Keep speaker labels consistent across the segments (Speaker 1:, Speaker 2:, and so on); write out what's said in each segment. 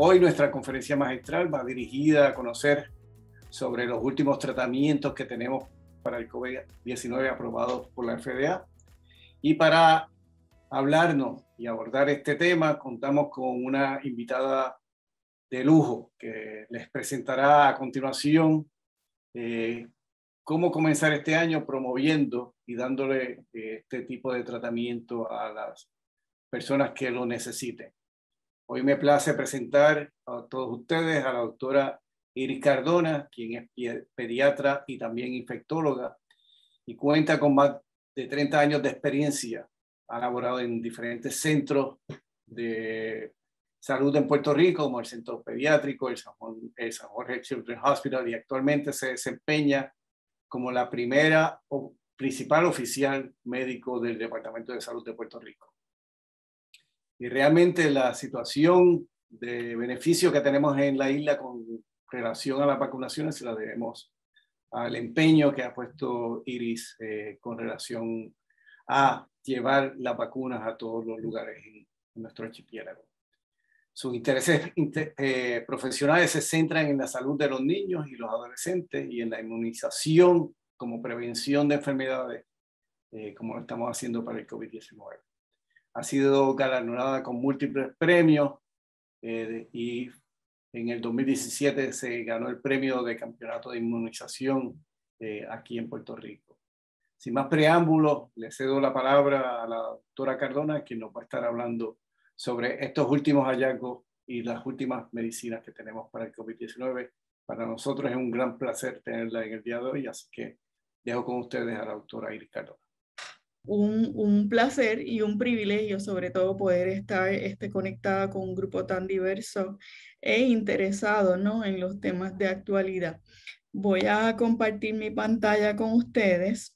Speaker 1: Hoy nuestra conferencia magistral va dirigida a conocer sobre los últimos tratamientos que tenemos para el COVID-19 aprobados por la FDA. Y para hablarnos y abordar este tema, contamos con una invitada de lujo que les presentará a continuación cómo comenzar este año promoviendo y dándole este tipo de tratamiento a las personas que lo necesiten. Hoy me place presentar a todos ustedes a la doctora Iris Cardona, quien es pediatra y también infectóloga y cuenta con más de 30 años de experiencia. Ha laborado en diferentes centros de salud en Puerto Rico, como el Centro Pediátrico, el San Jorge Children's Hospital, y actualmente se desempeña como la primera o principal oficial médico del Departamento de Salud de Puerto Rico. Y realmente la situación de beneficio que tenemos en la isla con relación a las vacunaciones se la debemos al empeño que ha puesto Iris con relación a llevar las vacunas a todos los lugares en nuestro archipiélago. Sus intereses profesionales se centran en la salud de los niños y los adolescentes y en la inmunización como prevención de enfermedades, como lo estamos haciendo para el COVID-19. Ha sido galardonada con múltiples premios y en el 2017 se ganó el premio de campeonato de inmunización aquí en Puerto Rico. Sin más preámbulos, le cedo la palabra a la doctora Cardona, quien nos va a estar hablando sobre estos últimos hallazgos y las últimas medicinas que tenemos para el COVID-19. Para nosotros es un gran placer tenerla en el día de hoy, así que dejo con ustedes a la doctora Iris Cardona.
Speaker 2: Un placer y un privilegio, sobre todo, poder estar conectada con un grupo tan diverso e interesado, ¿no?, en los temas de actualidad. Voy a compartir mi pantalla con ustedes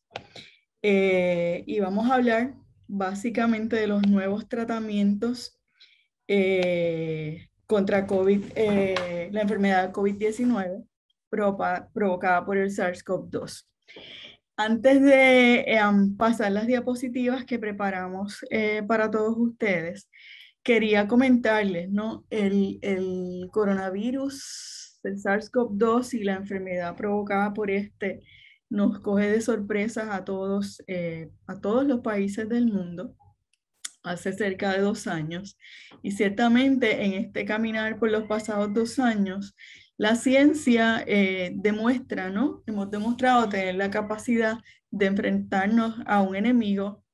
Speaker 2: y vamos a hablar básicamente de los nuevos tratamientos contra COVID, la enfermedad COVID-19 provocada por el SARS-CoV-2. Antes de pasar las diapositivas que preparamos para todos ustedes, quería comentarles, ¿no? El coronavirus, el SARS-CoV-2 y la enfermedad provocada por este nos coge de sorpresas a todos los países del mundo hace cerca de 2 años. Y ciertamente en este caminar por los pasados 2 años, la ciencia demuestra, ¿no? Hemos demostrado tener la capacidad de enfrentarnos a un enemigo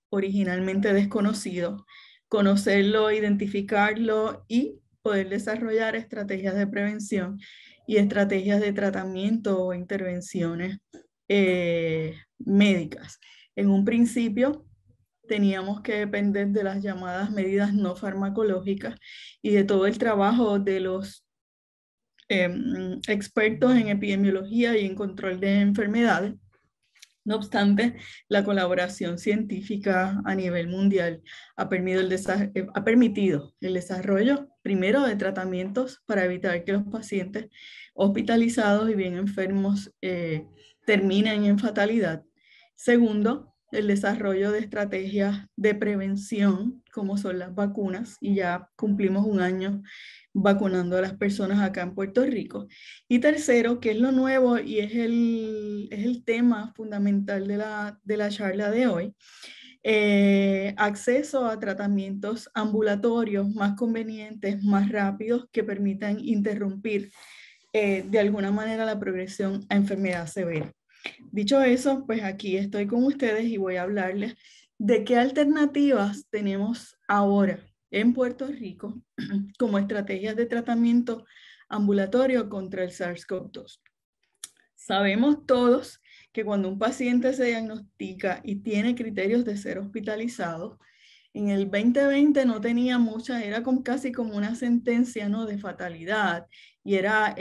Speaker 2: originalmente desconocido, conocerlo, identificarlo y poder desarrollar estrategias de prevención y estrategias de tratamiento o intervenciones médicas. En un principio, teníamos que depender de las llamadas medidas no farmacológicas y de todo el trabajo de los expertos en epidemiología y en control de enfermedades. No obstante, la colaboración científica a nivel mundial ha permitido el desarrollo, primero, de tratamientos para evitar que los pacientes hospitalizados y bien enfermos terminen en fatalidad. Segundo, el desarrollo de estrategias de prevención, como son las vacunas, y ya cumplimos 1 año vacunando a las personas acá en Puerto Rico. Y tercero, que es lo nuevo y es el tema fundamental de la charla de hoy, acceso a tratamientos ambulatorios más convenientes, más rápidos, que permitan interrumpir de alguna manera la progresión a enfermedad severa. Dicho eso, pues aquí estoy con ustedes y voy a hablarles de qué alternativas tenemos ahora en Puerto Rico como estrategias de tratamiento ambulatorio contra el SARS-CoV-2. Sabemos todos que cuando un paciente se diagnostica y tiene criterios de ser hospitalizado, en el 2020 no tenía mucha, era casi como una sentencia, ¿no?, de fatalidad, y era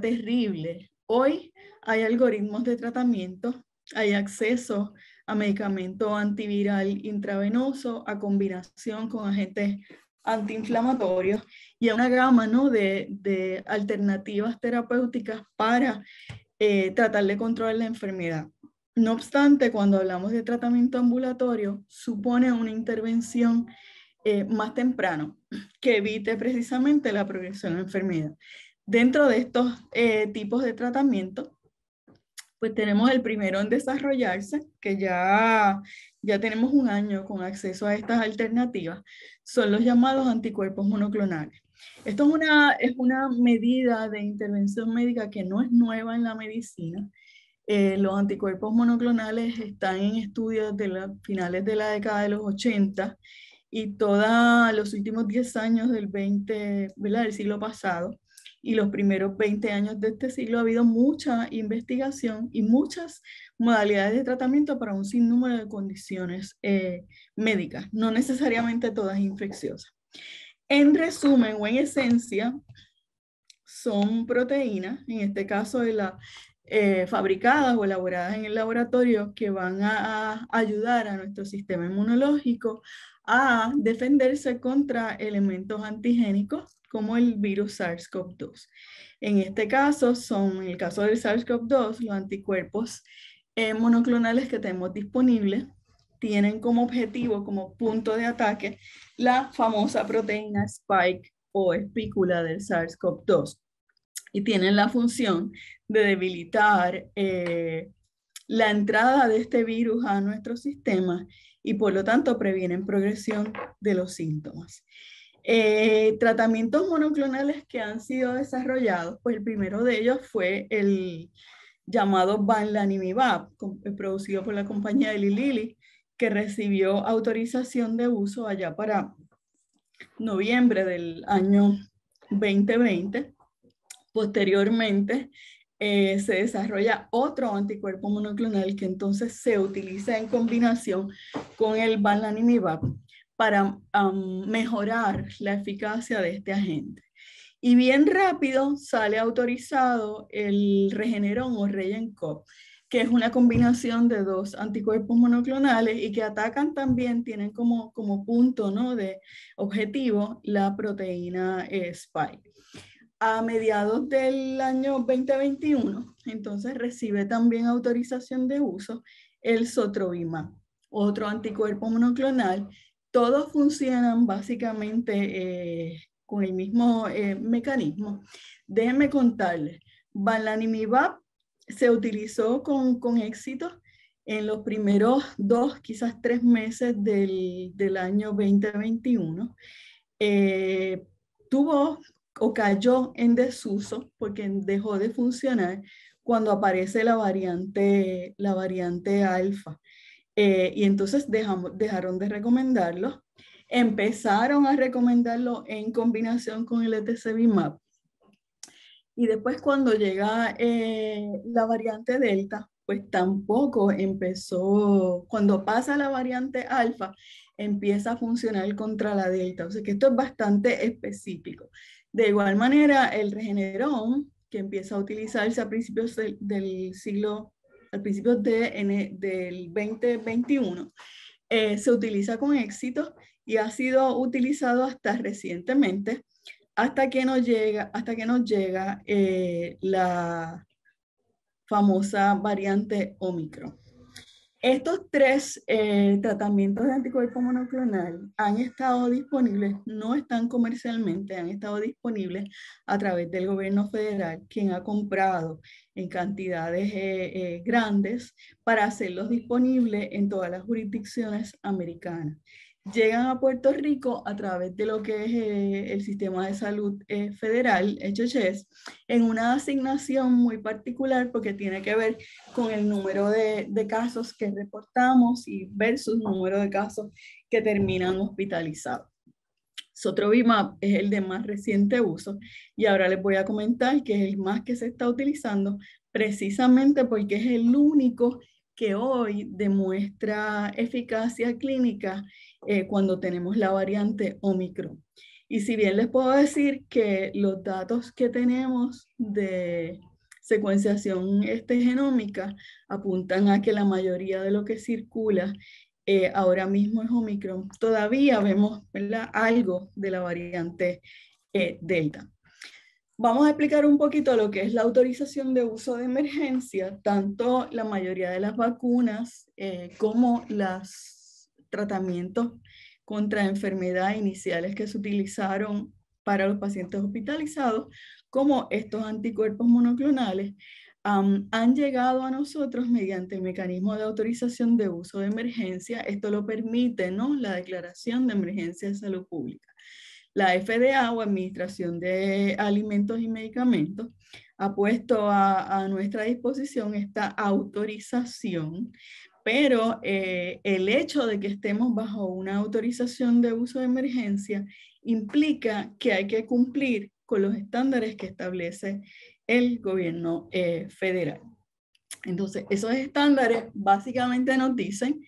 Speaker 2: terrible. Hoy hay algoritmos de tratamiento, hay acceso a medicamento antiviral intravenoso, a combinación con agentes antiinflamatorios y a una gama, ¿no?, de alternativas terapéuticas para tratar de controlar la enfermedad. No obstante, cuando hablamos de tratamiento ambulatorio, supone una intervención más temprano, que evite precisamente la progresión a la enfermedad. Dentro de estos tipos de tratamiento, pues tenemos el primero en desarrollarse, que ya tenemos un año con acceso a estas alternativas, son los llamados anticuerpos monoclonales. Esto es una medida de intervención médica que no es nueva en la medicina. Los anticuerpos monoclonales están en estudios de los finales de la década de los 80 y todos los últimos 10 años del siglo pasado y los primeros 20 años de este siglo ha habido mucha investigación y muchas modalidades de tratamiento para un sinnúmero de condiciones médicas, no necesariamente todas infecciosas. En resumen o en esencia, son proteínas, en este caso de la fabricadas o elaboradas en el laboratorio, que van a ayudar a nuestro sistema inmunológico a defenderse contra elementos antigénicos como el virus SARS-CoV-2. En este caso en el caso del SARS-CoV-2, los anticuerpos monoclonales que tenemos disponibles tienen como objetivo, como punto de ataque, la famosa proteína spike o espícula del SARS-CoV-2 y tienen la función de debilitar la entrada de este virus a nuestro sistema y por lo tanto previenen progresión de los síntomas. Tratamientos monoclonales que han sido desarrollados, pues el primero de ellos fue el llamado Bamlanivimab, producido por la compañía Eli Lilly, que recibió autorización de uso allá para noviembre del año 2020. Posteriormente, se desarrolla otro anticuerpo monoclonal que entonces se utiliza en combinación con el Bamlanivimab para mejorar la eficacia de este agente. Y bien rápido sale autorizado el Regeneron o Regencov, que es una combinación de dos anticuerpos monoclonales y que atacan también, tienen como punto, ¿no?, de objetivo la proteína Spike. A mediados del año 2021, entonces recibe también autorización de uso el Sotrovimab, otro anticuerpo monoclonal. Todos funcionan básicamente con el mismo mecanismo. Déjenme contarles, Bamlanivimab se utilizó con éxito en los primeros 2, quizás 3 meses del año 2021. Tuvo o cayó en desuso porque dejó de funcionar cuando aparece la variante alfa. Y entonces dejaron de recomendarlo. Empezaron a recomendarlo en combinación con el Etesevimab. Y después cuando llega la variante Delta, pues tampoco empezó, cuando pasa la variante alfa, empieza a funcionar contra la Delta. O sea que esto es bastante específico. De igual manera, el Regeneron, que empieza a utilizarse a principios del 2021, se utiliza con éxito y ha sido utilizado hasta recientemente, hasta que nos llega la famosa variante Omicron. Estos 3 tratamientos de anticuerpo monoclonal han estado disponibles, no están comercialmente, han estado disponibles a través del gobierno federal, quien ha comprado en cantidades grandes para hacerlos disponibles en todas las jurisdicciones americanas. Llegan a Puerto Rico a través de lo que es el sistema de salud federal, HHS, en una asignación muy particular porque tiene que ver con el número de casos que reportamos y versus número de casos que terminan hospitalizados. Sotrovimab es el de más reciente uso y ahora les voy a comentar que es el más que se está utilizando precisamente porque es el único que hoy demuestra eficacia clínica cuando tenemos la variante Omicron. Y si bien les puedo decir que los datos que tenemos de secuenciación genómica apuntan a que la mayoría de lo que circula ahora mismo es Omicron, todavía vemos, ¿verdad?, algo de la variante Delta. Vamos a explicar un poquito lo que es la autorización de uso de emergencia, tanto la mayoría de las vacunas como los tratamientos contra enfermedad iniciales que se utilizaron para los pacientes hospitalizados, como estos anticuerpos monoclonales, han llegado a nosotros mediante el mecanismo de autorización de uso de emergencia. Esto lo permite, ¿no?, la Declaración de Emergencia de Salud Pública. La FDA, o Administración de Alimentos y Medicamentos, ha puesto a nuestra disposición esta autorización, pero el hecho de que estemos bajo una autorización de uso de emergencia implica que hay que cumplir con los estándares que establece el gobierno federal. Entonces, esos estándares básicamente nos dicen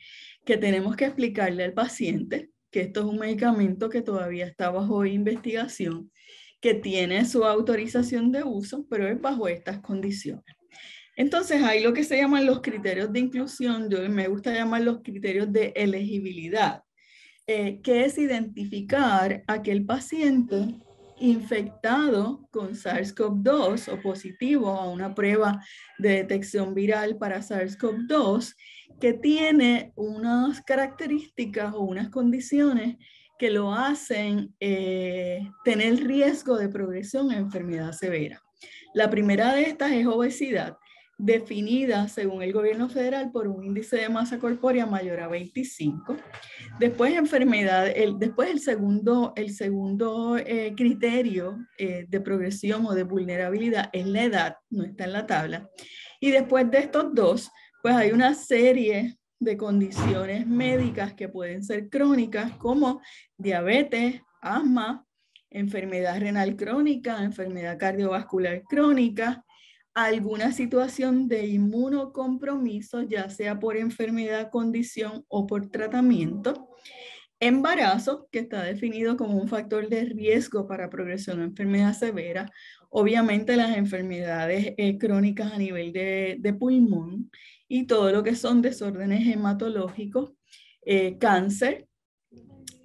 Speaker 2: que tenemos que explicarle al paciente que esto es un medicamento que todavía está bajo investigación, que tiene su autorización de uso, pero es bajo estas condiciones. Entonces, hay lo que se llaman los criterios de inclusión, yo me gusta llamar los criterios de elegibilidad, que es identificar a aquel paciente infectado con SARS-CoV-2 o positivo a una prueba de detección viral para SARS-CoV-2 que tiene unas características o unas condiciones que lo hacen tener riesgo de progresión a enfermedad severa. La primera de estas es obesidad, definida según el gobierno federal por un índice de masa corpórea mayor a 25. Después enfermedad, después el segundo criterio de progresión o de vulnerabilidad es la edad, no está en la tabla. Y después de estos dos, pues hay una serie de condiciones médicas que pueden ser crónicas como diabetes, asma, enfermedad renal crónica, enfermedad cardiovascular crónica, alguna situación de inmunocompromiso, ya sea por enfermedad, condición o por tratamiento, embarazo, que está definido como un factor de riesgo para progresión a enfermedad severa, obviamente las enfermedades crónicas a nivel de pulmón y todo lo que son desórdenes hematológicos, cáncer,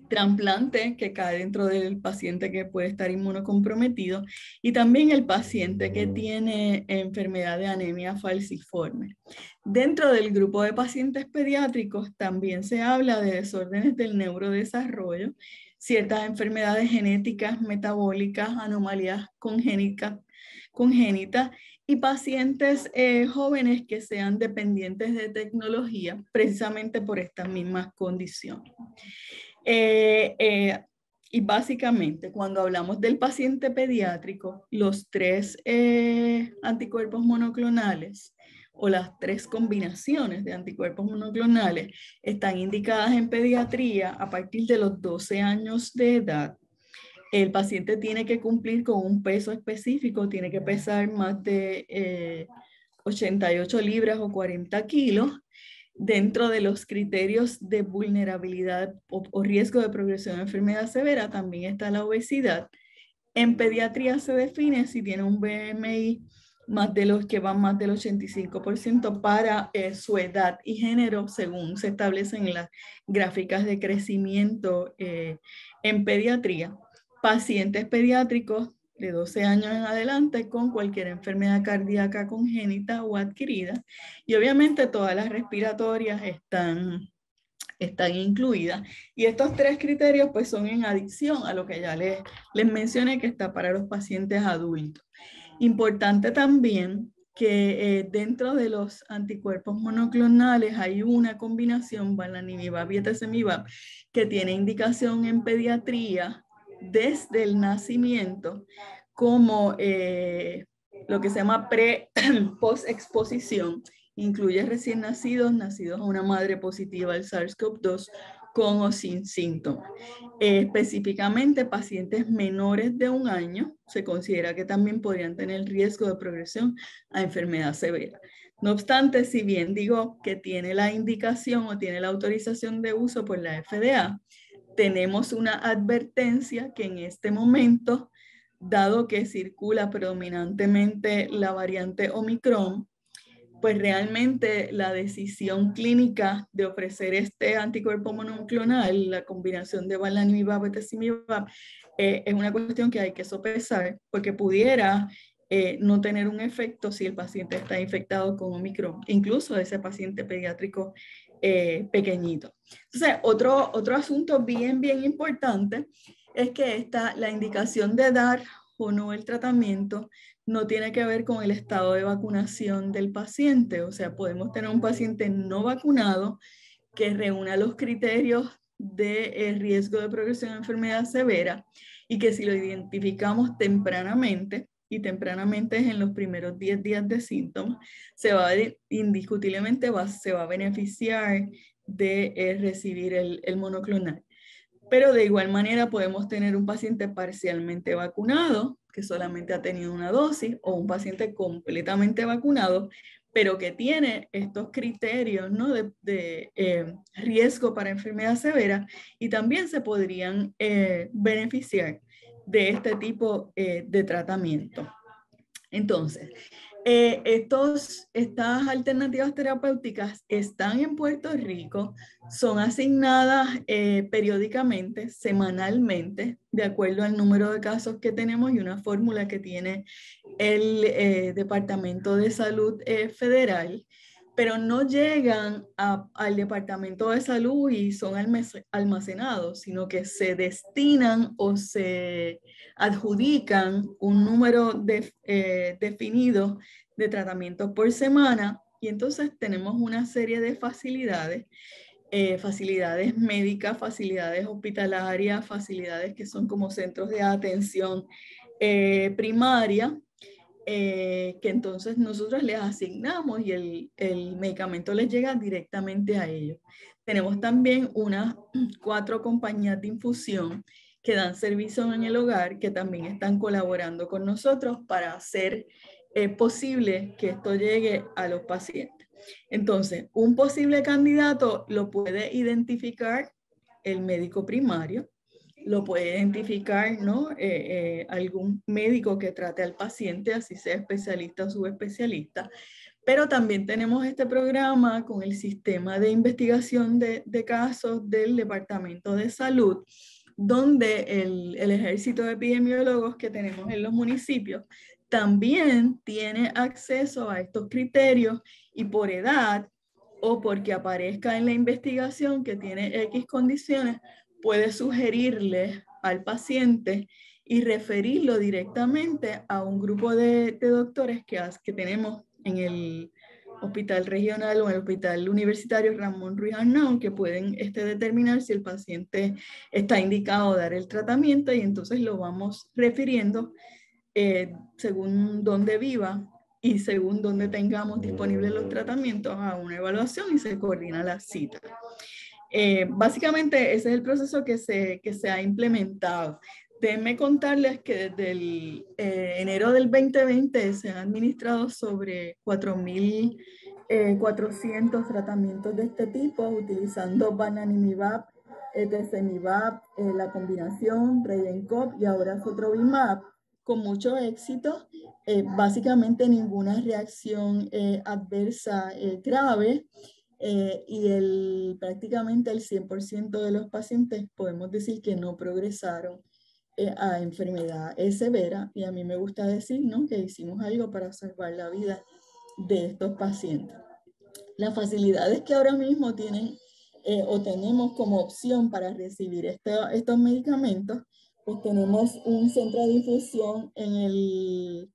Speaker 2: trasplante que cae dentro del paciente que puede estar inmunocomprometido y también el paciente que tiene enfermedad de anemia falciforme. Dentro del grupo de pacientes pediátricos también se habla de desórdenes del neurodesarrollo, ciertas enfermedades genéticas, metabólicas, anomalías congénitas y pacientes jóvenes que sean dependientes de tecnología precisamente por estas mismas condiciones. Y básicamente, cuando hablamos del paciente pediátrico, los 3 anticuerpos monoclonales o las 3 combinaciones de anticuerpos monoclonales están indicadas en pediatría a partir de los 12 años de edad. El paciente tiene que cumplir con un peso específico, tiene que pesar más de 88 libras o 40 kilos. Dentro de los criterios de vulnerabilidad o riesgo de progresión de enfermedad severa también está la obesidad. En pediatría se define si tiene un BMI más de los que van más del 85% para su edad y género, según se establecen en las gráficas de crecimiento en pediatría. Pacientes pediátricos de 12 años en adelante con cualquier enfermedad cardíaca congénita o adquirida. Y obviamente todas las respiratorias están incluidas. Y estos 3 criterios pues son en adición a lo que ya les mencioné que está para los pacientes adultos. Importante también que dentro de los anticuerpos monoclonales hay una combinación, bamlanivimab y etesevimab, que tiene indicación en pediatría desde el nacimiento como lo que se llama post-exposición. Incluye recién nacidos a una madre positiva al SARS-CoV-2 con o sin síntomas. Específicamente, pacientes menores de 1 año se considera que también podrían tener riesgo de progresión a enfermedad severa. No obstante, si bien digo que tiene la indicación o tiene la autorización de uso por la FDA, tenemos una advertencia que en este momento, dado que circula predominantemente la variante Omicron, pues realmente la decisión clínica de ofrecer este anticuerpo monoclonal, la combinación de bamlanivimab y etesevimab, es una cuestión que hay que sopesar porque pudiera no tener un efecto si el paciente está infectado con Omicron. Incluso ese paciente pediátrico pequeñito. Entonces, otro asunto bien importante es que la indicación de dar o no el tratamiento no tiene que ver con el estado de vacunación del paciente. O sea, podemos tener un paciente no vacunado que reúna los criterios de riesgo de progresión de enfermedad severa y que si lo identificamos tempranamente, y tempranamente es en los primeros 10 días de síntomas, indiscutiblemente se va a beneficiar de recibir el monoclonal. Pero de igual manera podemos tener un paciente parcialmente vacunado, que solamente ha tenido una dosis, o un paciente completamente vacunado, pero que tiene estos criterios, ¿no?, de riesgo para enfermedad severa, y también se podrían beneficiar de este tipo de tratamiento. Entonces, estas alternativas terapéuticas están en Puerto Rico, son asignadas periódicamente, semanalmente, de acuerdo al número de casos que tenemos y una fórmula que tiene el Departamento de Salud Federal, pero no llegan al Departamento de Salud y son almacenados, sino que se destinan o se adjudican un número definido de tratamientos por semana, y entonces tenemos una serie de facilidades, facilidades médicas, facilidades hospitalarias, facilidades que son como centros de atención primaria, que entonces nosotros les asignamos y el medicamento les llega directamente a ellos. Tenemos también unas 4 compañías de infusión que dan servicio en el hogar, que también están colaborando con nosotros para hacer posible que esto llegue a los pacientes. Entonces, un posible candidato lo puede identificar el médico primario, lo puede identificar, ¿no?, algún médico que trate al paciente, así sea especialista o subespecialista. Pero también tenemos este programa con el sistema de investigación de casos del Departamento de Salud, donde el ejército de epidemiólogos que tenemos en los municipios también tiene acceso a estos criterios, y por edad o porque aparezca en la investigación que tiene X condiciones, puede sugerirle al paciente y referirlo directamente a un grupo de doctores que tenemos en el hospital regional o en el hospital universitario Ramón Ruiz Arnaud, que pueden determinar si el paciente está indicado a dar el tratamiento, y entonces lo vamos refiriendo según dónde viva y según dónde tengamos disponibles los tratamientos a una evaluación y se coordina la cita. Básicamente ese es el proceso que se ha implementado. Déjenme contarles que desde el enero del 2020 se han administrado sobre 4.400 tratamientos de este tipo, utilizando bamlanivimab, etesevimab, la combinación Regencov y ahora sotrovimab, con mucho éxito. Básicamente ninguna reacción adversa grave. Y prácticamente el 100% de los pacientes podemos decir que no progresaron a enfermedad severa, y a mí me gusta decir, ¿no?, que hicimos algo para salvar la vida de estos pacientes. Las facilidades que ahora mismo tienen o tenemos como opción para recibir estos medicamentos, pues tenemos un centro de infusión en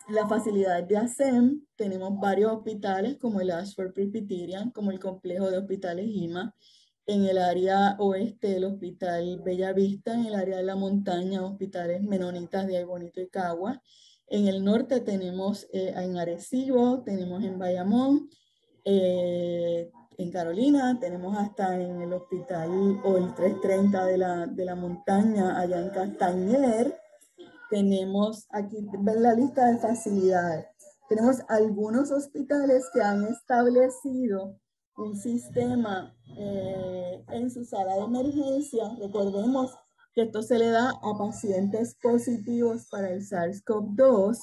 Speaker 2: la facilidad de ASEM, tenemos varios hospitales como el Ashford Presbyterian, como el complejo de hospitales IMA, en el área oeste el Hospital Bellavista, en el área de la montaña hospitales Menonitas de Aybonito y Cagua, en el norte tenemos en Arecibo, tenemos en Bayamón, en Carolina, tenemos hasta en el hospital o el 330 de la montaña allá en Castañer. Tenemos aquí, ven la lista de facilidades. Tenemos algunos hospitales que han establecido un sistema en su sala de emergencia. Recordemos que esto se le da a pacientes positivos para el SARS-CoV-2.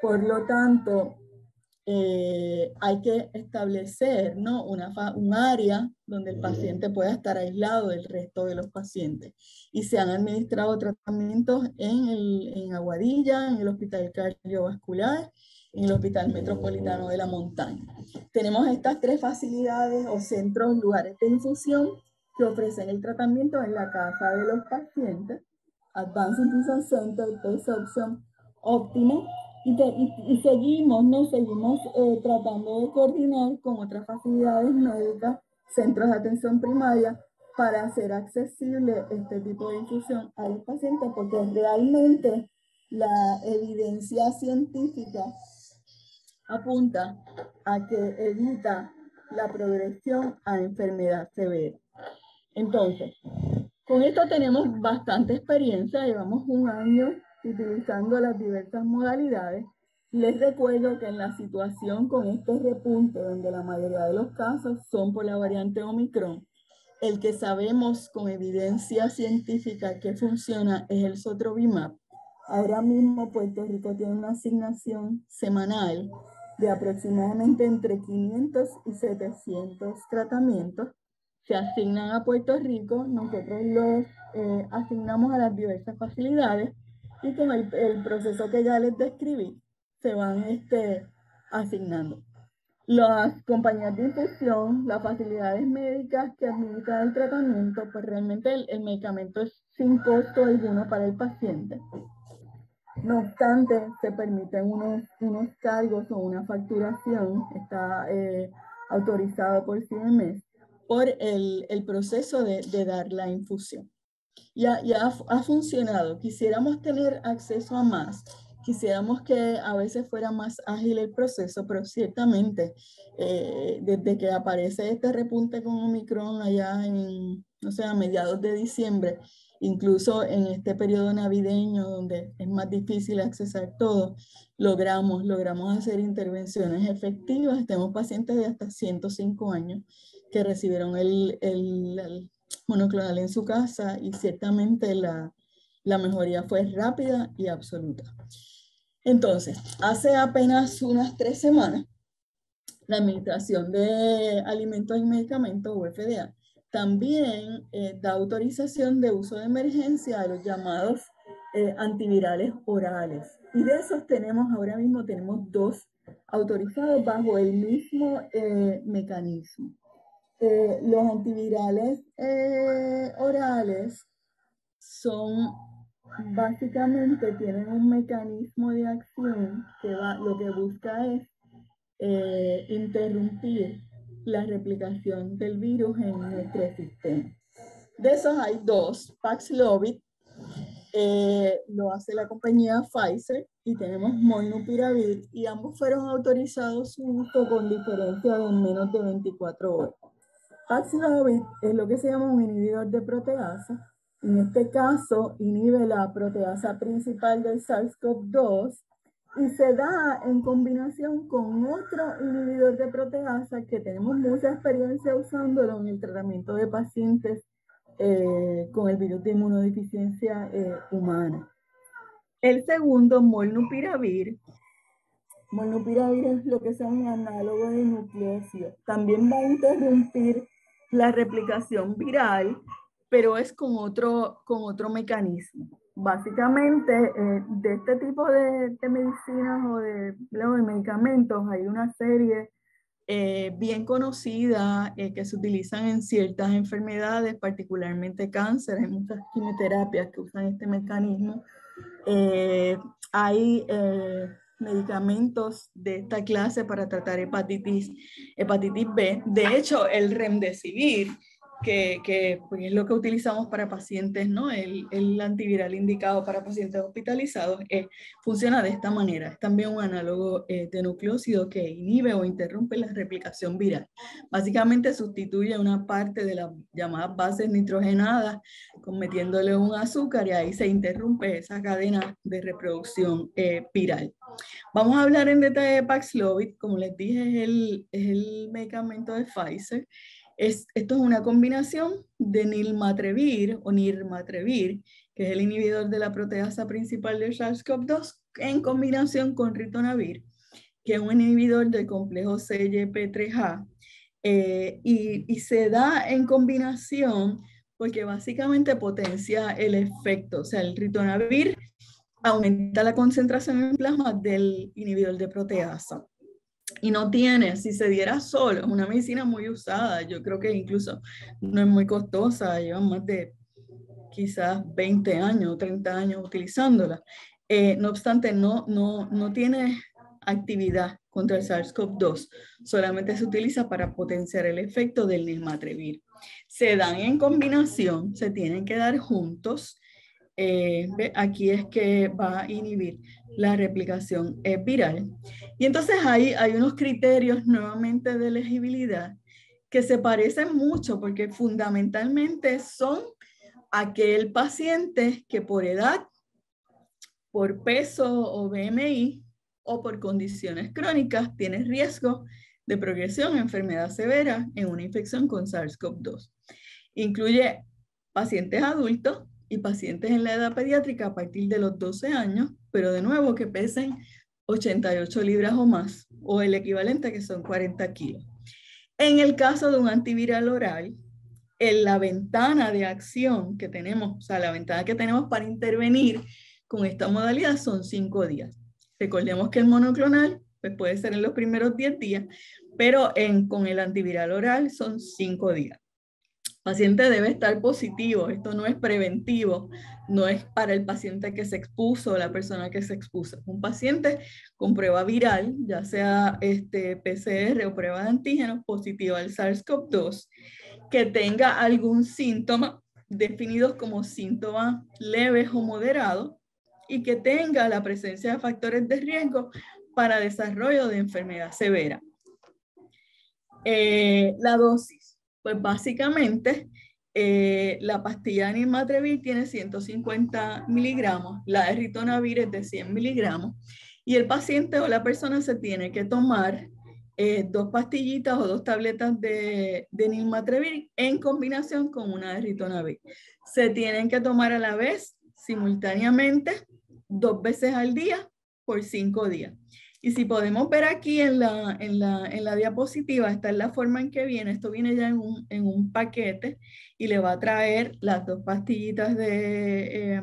Speaker 2: Por lo tanto, hay que establecer, ¿no? un área donde el paciente pueda estar aislado del resto de los pacientes. Y se han administrado tratamientos en Aguadilla, en el Hospital Cardiovascular, en el Hospital Metropolitano de la Montaña. Tenemos estas 3 facilidades o centros, lugares de infusión que ofrecen el tratamiento en la casa de los pacientes. Advanced Infusion Center, Best Option, Óptimo, y seguimos tratando de coordinar con otras facilidades médicas, centros de atención primaria, para hacer accesible este tipo de infusión a los pacientes, porque realmente la evidencia científica apunta a que evita la progresión a enfermedad severa. Entonces, con esto tenemos bastante experiencia, llevamos 1 año utilizando las diversas modalidades. Les recuerdo que en la situación con este repunte, donde la mayoría de los casos son por la variante Omicron, el que sabemos con evidencia científica que funciona es el Sotrovimab. Ahora mismo Puerto Rico tiene una asignación semanal de aproximadamente entre 500 y 700 tratamientos. Se asignan a Puerto Rico, nosotros los asignamos a las diversas facilidades y con el proceso que ya les describí se van asignando. Las compañías de infusión, las facilidades médicas que administran el tratamiento, pues realmente el medicamento es sin costo alguno para el paciente. No obstante, se permiten unos cargos o una facturación, está autorizado por CMS, por el proceso de dar la infusión. Y ha funcionado. Quisiéramos tener acceso a más. Quisiéramos que a veces fuera más ágil el proceso, pero ciertamente desde que aparece este repunte con Omicron allá no sé, a mediados de diciembre, incluso en este periodo navideño donde es más difícil accesar todo, logramos hacer intervenciones efectivas. Tenemos pacientes de hasta 105 años que recibieron el monoclonal en su casa y ciertamente la mejoría fue rápida y absoluta. Entonces, hace apenas unas 3 semanas, la Administración de Alimentos y Medicamentos, o FDA, también da autorización de uso de emergencia a los llamados antivirales orales. Y de esos ahora mismo tenemos 2 autorizados bajo el mismo mecanismo. Los antivirales orales básicamente tienen un mecanismo de acción que lo que busca es interrumpir la replicación del virus en nuestro sistema. De esos hay 2, Paxlovid, lo hace la compañía Pfizer, y tenemos Molnupiravir, y ambos fueron autorizados su uso con diferencia de menos de 24 horas. Paxlovid es lo que se llama un inhibidor de proteasa. En este caso, inhibe la proteasa principal del SARS-CoV-2 y se da en combinación con otro inhibidor de proteasa que tenemos mucha experiencia usándolo en el tratamiento de pacientes con el virus de inmunodeficiencia humana. El segundo, Molnupiravir. Molnupiravir es lo que se llama un análogo de nucleócido. También va a interrumpir la replicación viral, pero es con otro mecanismo. Básicamente, de este tipo de medicinas o de medicamentos hay una serie bien conocida que se utilizan en ciertas enfermedades, particularmente cáncer. Hay muchas quimioterapias que usan este mecanismo. Hay medicamentos de esta clase para tratar hepatitis B. De hecho, el Remdesivir, que pues es lo que utilizamos para pacientes, ¿no? El antiviral indicado para pacientes hospitalizados, funciona de esta manera. Es también un análogo de nucleócido que inhibe o interrumpe la replicación viral. Básicamente sustituye una parte de las llamadas bases nitrogenadas, metiéndole un azúcar, y ahí se interrumpe esa cadena de reproducción viral. Vamos a hablar en detalle de Paxlovid. Como les dije, es el medicamento de Pfizer. Esto es una combinación de nilmatrevir o nirmatrevir, que es el inhibidor de la proteasa principal del SARS-CoV-2, en combinación con ritonavir, que es un inhibidor del complejo CYP3A, y se da en combinación porque básicamente potencia el efecto, o sea, el ritonavir aumenta la concentración en plasma del inhibidor de proteasa. Y no tiene, si se diera solo, es una medicina muy usada, yo creo que incluso no es muy costosa, llevan más de quizás 20 años, 30 años utilizándola. No obstante, no tiene actividad contra el SARS-CoV-2, solamente se utiliza para potenciar el efecto del nirmatrelvir. Se dan en combinación, se tienen que dar juntos. Aquí es que va a inhibir la replicación viral. Y entonces hay unos criterios nuevamente de elegibilidad que se parecen mucho porque fundamentalmente son aquel paciente que por edad, por peso o BMI o por condiciones crónicas tiene riesgo de progresión a enfermedad severa en una infección con SARS-CoV-2. Incluye pacientes adultos y pacientes en la edad pediátrica a partir de los 12 años, pero de nuevo que pesen 88 libras o más, o el equivalente que son 40 kilos. En el caso de un antiviral oral, en la ventana de acción que tenemos, o sea, la ventana que tenemos para intervenir con esta modalidad son 5 días. Recordemos que el monoclonal pues puede ser en los primeros 10 días, pero con el antiviral oral son 5 días. El paciente debe estar positivo, esto no es preventivo, no es para el paciente que se expuso o la persona que se expuso. Un paciente con prueba viral, ya sea PCR o prueba de antígenos positiva al SARS-CoV-2, que tenga algún síntoma definidos como síntomas leves o moderados y que tenga la presencia de factores de riesgo para desarrollo de enfermedad severa. La dosis, pues básicamente la pastilla de nirmatrelvir tiene 150 miligramos, la de ritonavir es de 100 miligramos y el paciente o la persona se tiene que tomar 2 pastillitas o 2 tabletas de nirmatrelvir en combinación con una de ritonavir. Se tienen que tomar a la vez, simultáneamente, 2 veces al día por 5 días. Y si podemos ver aquí en la diapositiva, esta es la forma en que viene. Esto viene ya en un paquete y le va a traer las 2 pastillitas de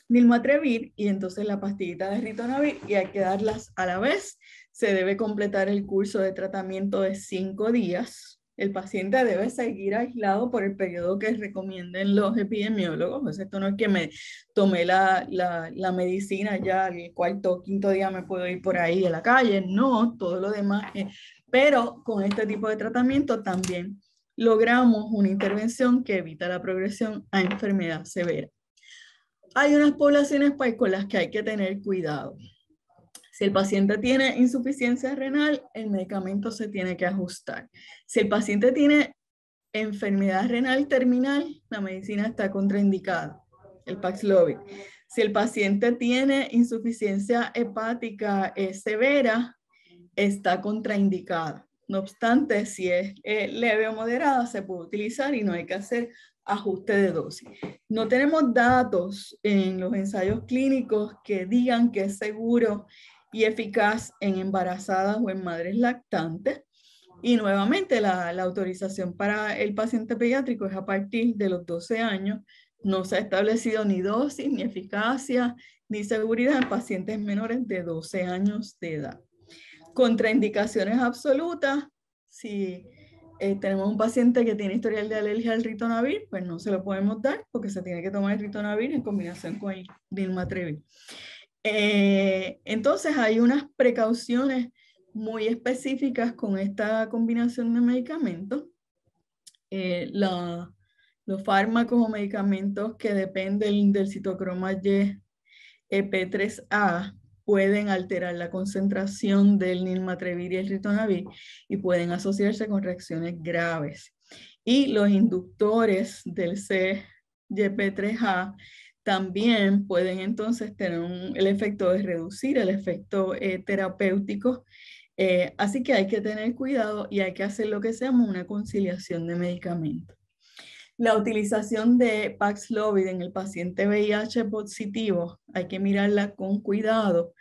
Speaker 2: nirmatrelvir y entonces la pastillita de ritonavir y hay que darlas a la vez. Se debe completar el curso de tratamiento de 5 días. El paciente debe seguir aislado por el periodo que recomienden los epidemiólogos. Pues esto no es que me tomé la medicina ya al 4º o 5º día me puedo ir por ahí a la calle. No, todo lo demás. Pero con este tipo de tratamiento también logramos una intervención que evita la progresión a enfermedad severa. Hay unas poblaciones pues, con las que hay que tener cuidado. Si el paciente tiene insuficiencia renal, el medicamento se tiene que ajustar. Si el paciente tiene enfermedad renal terminal, la medicina está contraindicada, el Paxlovid. Si el paciente tiene insuficiencia hepática severa, está contraindicada. No obstante, si es leve o moderada, se puede utilizar y no hay que hacer ajuste de dosis. No tenemos datos en los ensayos clínicos que digan que es seguro y eficaz en embarazadas o en madres lactantes. Y nuevamente la autorización para el paciente pediátrico es a partir de los 12 años. No se ha establecido ni dosis, ni eficacia, ni seguridad en pacientes menores de 12 años de edad. Contraindicaciones absolutas, si tenemos un paciente que tiene historial de alergia al ritonavir, pues no se lo podemos dar porque se tiene que tomar el ritonavir en combinación con el nirmatrelvir. Entonces hay unas precauciones muy específicas con esta combinación de medicamentos. Los fármacos o medicamentos que dependen del citocroma Y P3A pueden alterar la concentración del nirmatrelvir y el ritonavir y pueden asociarse con reacciones graves. Y los inductores del CYP3A también pueden entonces tener el efecto de reducir el efecto terapéutico. Así que hay que tener cuidado y hay que hacer lo que se llama una conciliación de medicamentos. La utilización de Paxlovid en el paciente VIH positivo hay que mirarla con cuidado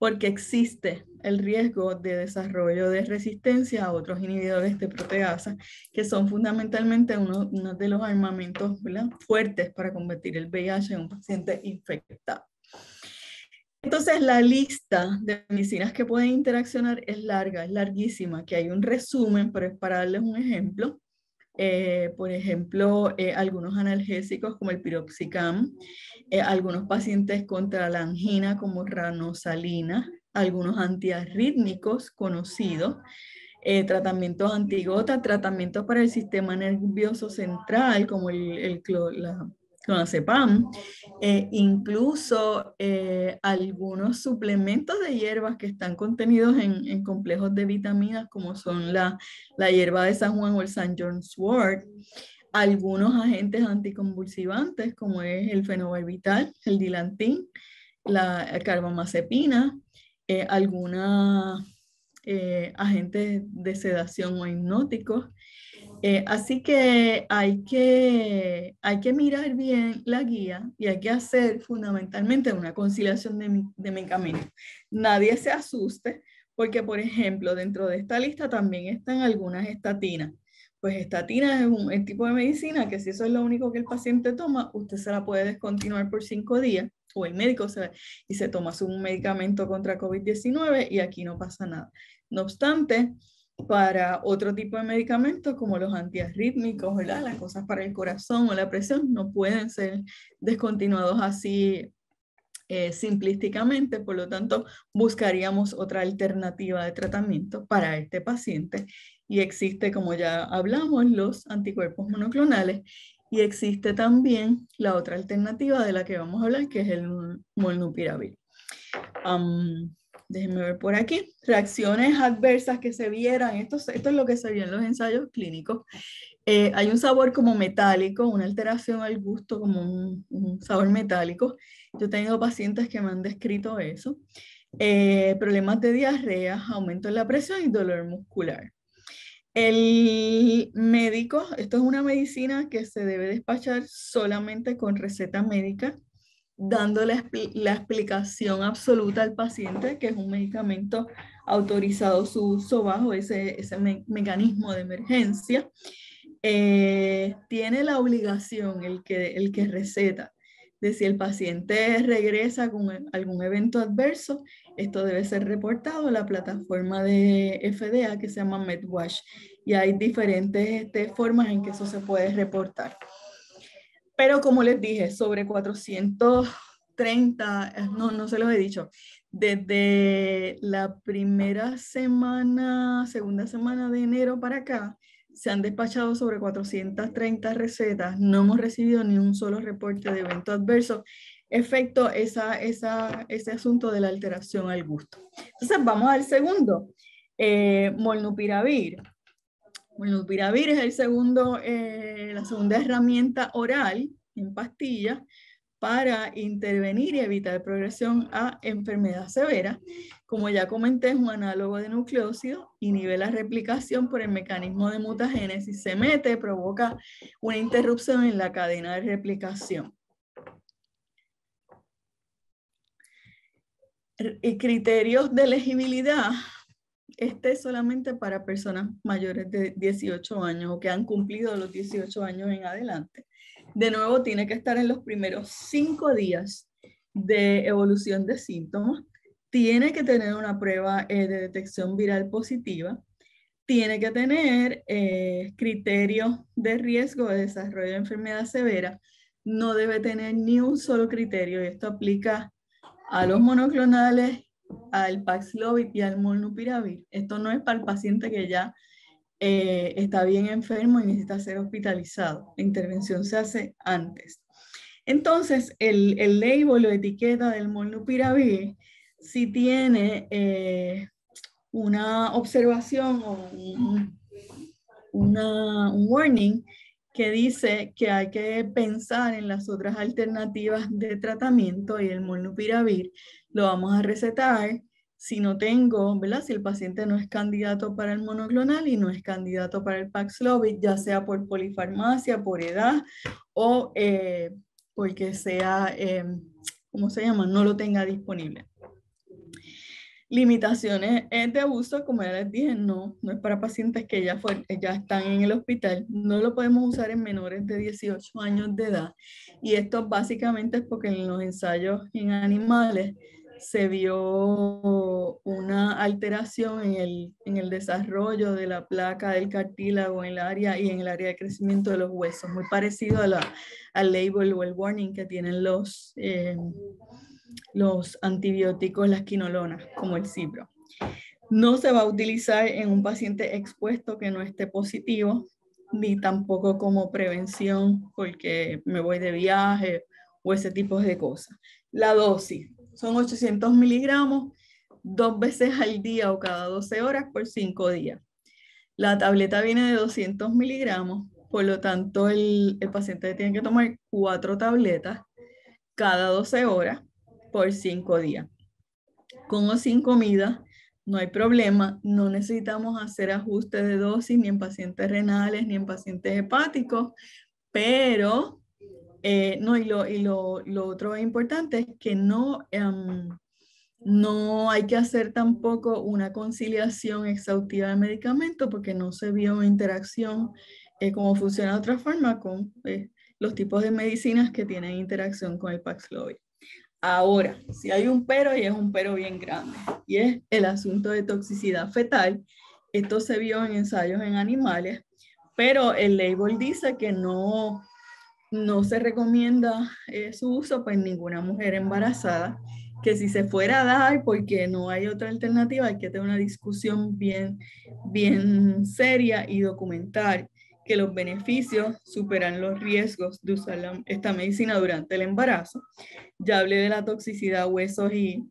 Speaker 2: porque existe el riesgo de desarrollo de resistencia a otros inhibidores de proteasa, que son fundamentalmente uno de los armamentos, ¿verdad?, fuertes para combatir el VIH en un paciente infectado. Entonces, la lista de medicinas que pueden interaccionar es larga, es larguísima, que hay un resumen, pero es para darles un ejemplo. Por ejemplo, algunos analgésicos como el piroxicam, algunos pacientes contra la angina como ranosalina, algunos antiarrítmicos conocidos, tratamientos antigota, tratamientos para el sistema nervioso central como la clonazepam, incluso algunos suplementos de hierbas que están contenidos en complejos de vitaminas como son la hierba de San Juan o el St. John's wort, algunos agentes anticonvulsivantes como es el fenobarbital, el dilantin, la carbamazepina, algunos agentes de sedación o hipnóticos. Así que hay que mirar bien la guía y hay que hacer fundamentalmente una conciliación de medicamentos. Nadie se asuste porque, por ejemplo, dentro de esta lista también están algunas estatinas. Pues estatina es el tipo de medicina que si eso es lo único que el paciente toma, usted se la puede descontinuar por 5 días o el médico y se toma su medicamento contra COVID-19 y aquí no pasa nada. No obstante, para otro tipo de medicamentos como los antiarrítmicos, ¿verdad?, las cosas para el corazón o la presión no pueden ser descontinuados así simplísticamente, por lo tanto buscaríamos otra alternativa de tratamiento para este paciente y existe, como ya hablamos, los anticuerpos monoclonales y existe también la otra alternativa de la que vamos a hablar, que es el molnupiravir. Déjenme ver por aquí. Reacciones adversas que se vieran. Esto es lo que se vio en los ensayos clínicos. Hay un sabor como metálico, una alteración al gusto como un sabor metálico. Yo he tenido pacientes que me han descrito eso. Problemas de diarrea, aumento en la presión y dolor muscular. El médico, esto es una medicina que se debe despachar solamente con receta médica, dando la explicación absoluta al paciente, que es un medicamento autorizado su uso bajo ese mecanismo de emergencia. Tiene la obligación el que receta de si el paciente regresa con algún evento adverso, esto debe ser reportado a la plataforma de FDA que se llama MedWatch y hay diferentes formas en que eso se puede reportar. Pero como les dije, sobre 430, no se los he dicho, desde la segunda semana de enero para acá, se han despachado sobre 430 recetas, no hemos recibido ni un solo reporte de evento adverso, efecto ese asunto de la alteración al gusto. Entonces vamos al segundo, molnupiravir. Molnupiravir es la segunda herramienta oral en pastilla para intervenir y evitar progresión a enfermedad severa. Como ya comenté, es un análogo de nucleócido, inhibe la replicación por el mecanismo de mutagénesis, se mete, provoca una interrupción en la cadena de replicación. Y criterios de elegibilidad. Este es solamente para personas mayores de 18 años o que han cumplido los 18 años en adelante. De nuevo, tiene que estar en los primeros 5 días de evolución de síntomas. Tiene que tener una prueba de detección viral positiva. Tiene que tener criterios de riesgo de desarrollo de enfermedad severa. No debe tener ni un solo criterio y esto aplica a los monoclonales, al Paxlovid y al molnupiravir. Esto no es para el paciente que ya está bien enfermo y necesita ser hospitalizado. La intervención se hace antes. Entonces, el label o etiqueta del molnupiravir, si tiene una observación o un warning que dice que hay que pensar en las otras alternativas de tratamiento y el molnupiravir lo vamos a recetar si no tengo, ¿verdad? Si el paciente no es candidato para el monoclonal y no es candidato para el Paxlovid, ya sea por polifarmacia, por edad o porque sea, ¿cómo se llama? No lo tenga disponible. Limitaciones de uso, como ya les dije, no es para pacientes que ya están en el hospital. No lo podemos usar en menores de 18 años de edad. Y esto básicamente es porque en los ensayos en animales se vio una alteración en el desarrollo de la placa del cartílago en el área y en el área de crecimiento de los huesos, muy parecido al label o el warning que tienen los antibióticos, las quinolonas, como el Cipro. No se va a utilizar en un paciente expuesto que no esté positivo, ni tampoco como prevención porque me voy de viaje o ese tipo de cosas. La dosis son 800 miligramos 2 veces al día o cada 12 horas por 5 días. La tableta viene de 200 miligramos, por lo tanto el paciente tiene que tomar 4 tabletas cada 12 horas por 5 días. Con o sin comida, no hay problema, no necesitamos hacer ajustes de dosis ni en pacientes renales ni en pacientes hepáticos, pero no, y lo otro importante es que no hay que hacer tampoco una conciliación exhaustiva de medicamentos porque no se vio interacción como funciona de otra forma con los tipos de medicinas que tienen interacción con el Paxlovid. Ahora, si hay un pero y es un pero bien grande, y es el asunto de toxicidad fetal. Esto se vio en ensayos en animales, pero el label dice que no se recomienda su uso para ninguna mujer embarazada, que si se fuera a dar, porque no hay otra alternativa, hay que tener una discusión bien seria y documentar que los beneficios superan los riesgos de usar esta medicina durante el embarazo. Ya hablé de la toxicidad huesos y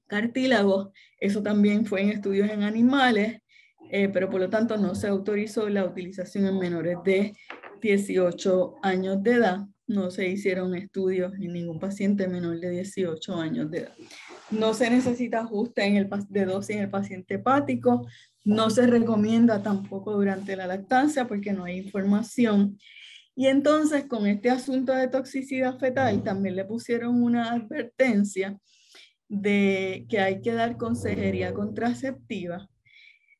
Speaker 2: cartílagos, eso también fue en estudios en animales, pero por lo tanto no se autorizó la utilización en menores de 18 años de edad. No se hicieron estudios en ningún paciente menor de 18 años de edad. No se necesita ajuste de dosis en el paciente hepático. No se recomienda tampoco durante la lactancia porque no hay información. Y entonces con este asunto de toxicidad fetal también le pusieron una advertencia de que hay que dar consejería contraceptiva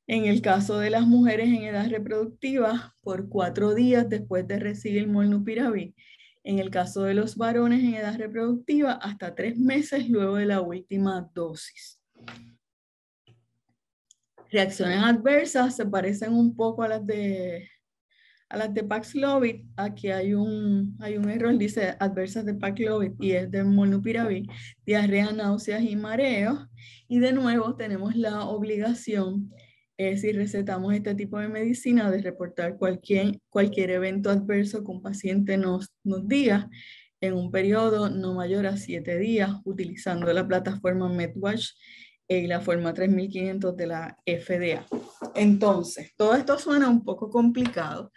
Speaker 2: en el caso de las mujeres en edad reproductiva por 4 días después de recibir molnupiravir. En el caso de los varones en edad reproductiva hasta 3 meses luego de la última dosis. Reacciones adversas se parecen un poco a las de Paxlovid. Aquí hay un error, dice adversas de Paxlovid y es de molnupiravir, diarrea, náuseas y mareos. Y de nuevo tenemos la obligación, si recetamos este tipo de medicina, de reportar cualquier evento adverso que un paciente nos diga en un periodo no mayor a 7 días utilizando la plataforma MedWatch y la forma 3500 de la FDA. Entonces, todo esto suena un poco complicado.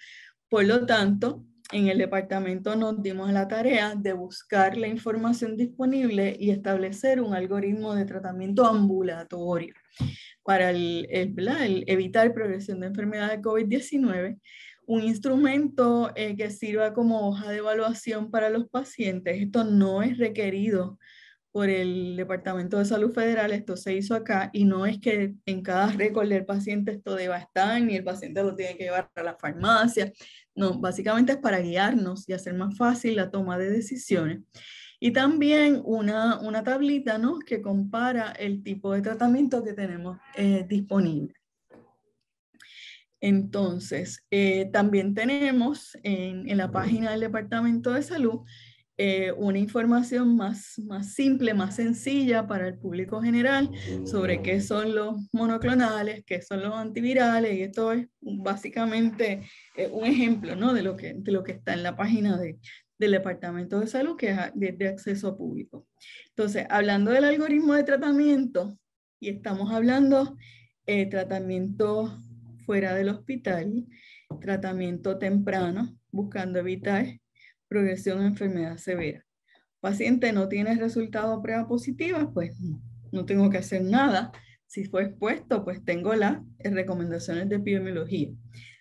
Speaker 2: Por lo tanto, en el departamento nos dimos a la tarea de buscar la información disponible y establecer un algoritmo de tratamiento ambulatorio para evitar progresión de enfermedad de COVID-19, un instrumento que sirva como hoja de evaluación para los pacientes. Esto no es requerido por el Departamento de Salud Federal, esto se hizo acá y no es que en cada récord del paciente esto deba estar, ni el paciente lo tiene que llevar a la farmacia. No, básicamente es para guiarnos y hacer más fácil la toma de decisiones. Y también una tablita, ¿no?, que compara el tipo de tratamiento que tenemos disponible. Entonces, también tenemos en la página del Departamento de Salud una información más simple, más sencilla para el público general sobre qué son los monoclonales, qué son los antivirales, y esto es básicamente un ejemplo, ¿no?, de lo que está en la página del Departamento de Salud, que es de acceso público. Entonces, hablando del algoritmo de tratamiento, y estamos hablando tratamiento fuera del hospital, tratamiento temprano, buscando evitar progresión a enfermedad severa. Paciente no tiene resultado de prueba positiva, pues no tengo que hacer nada. Si fue expuesto, pues tengo las recomendaciones de epidemiología.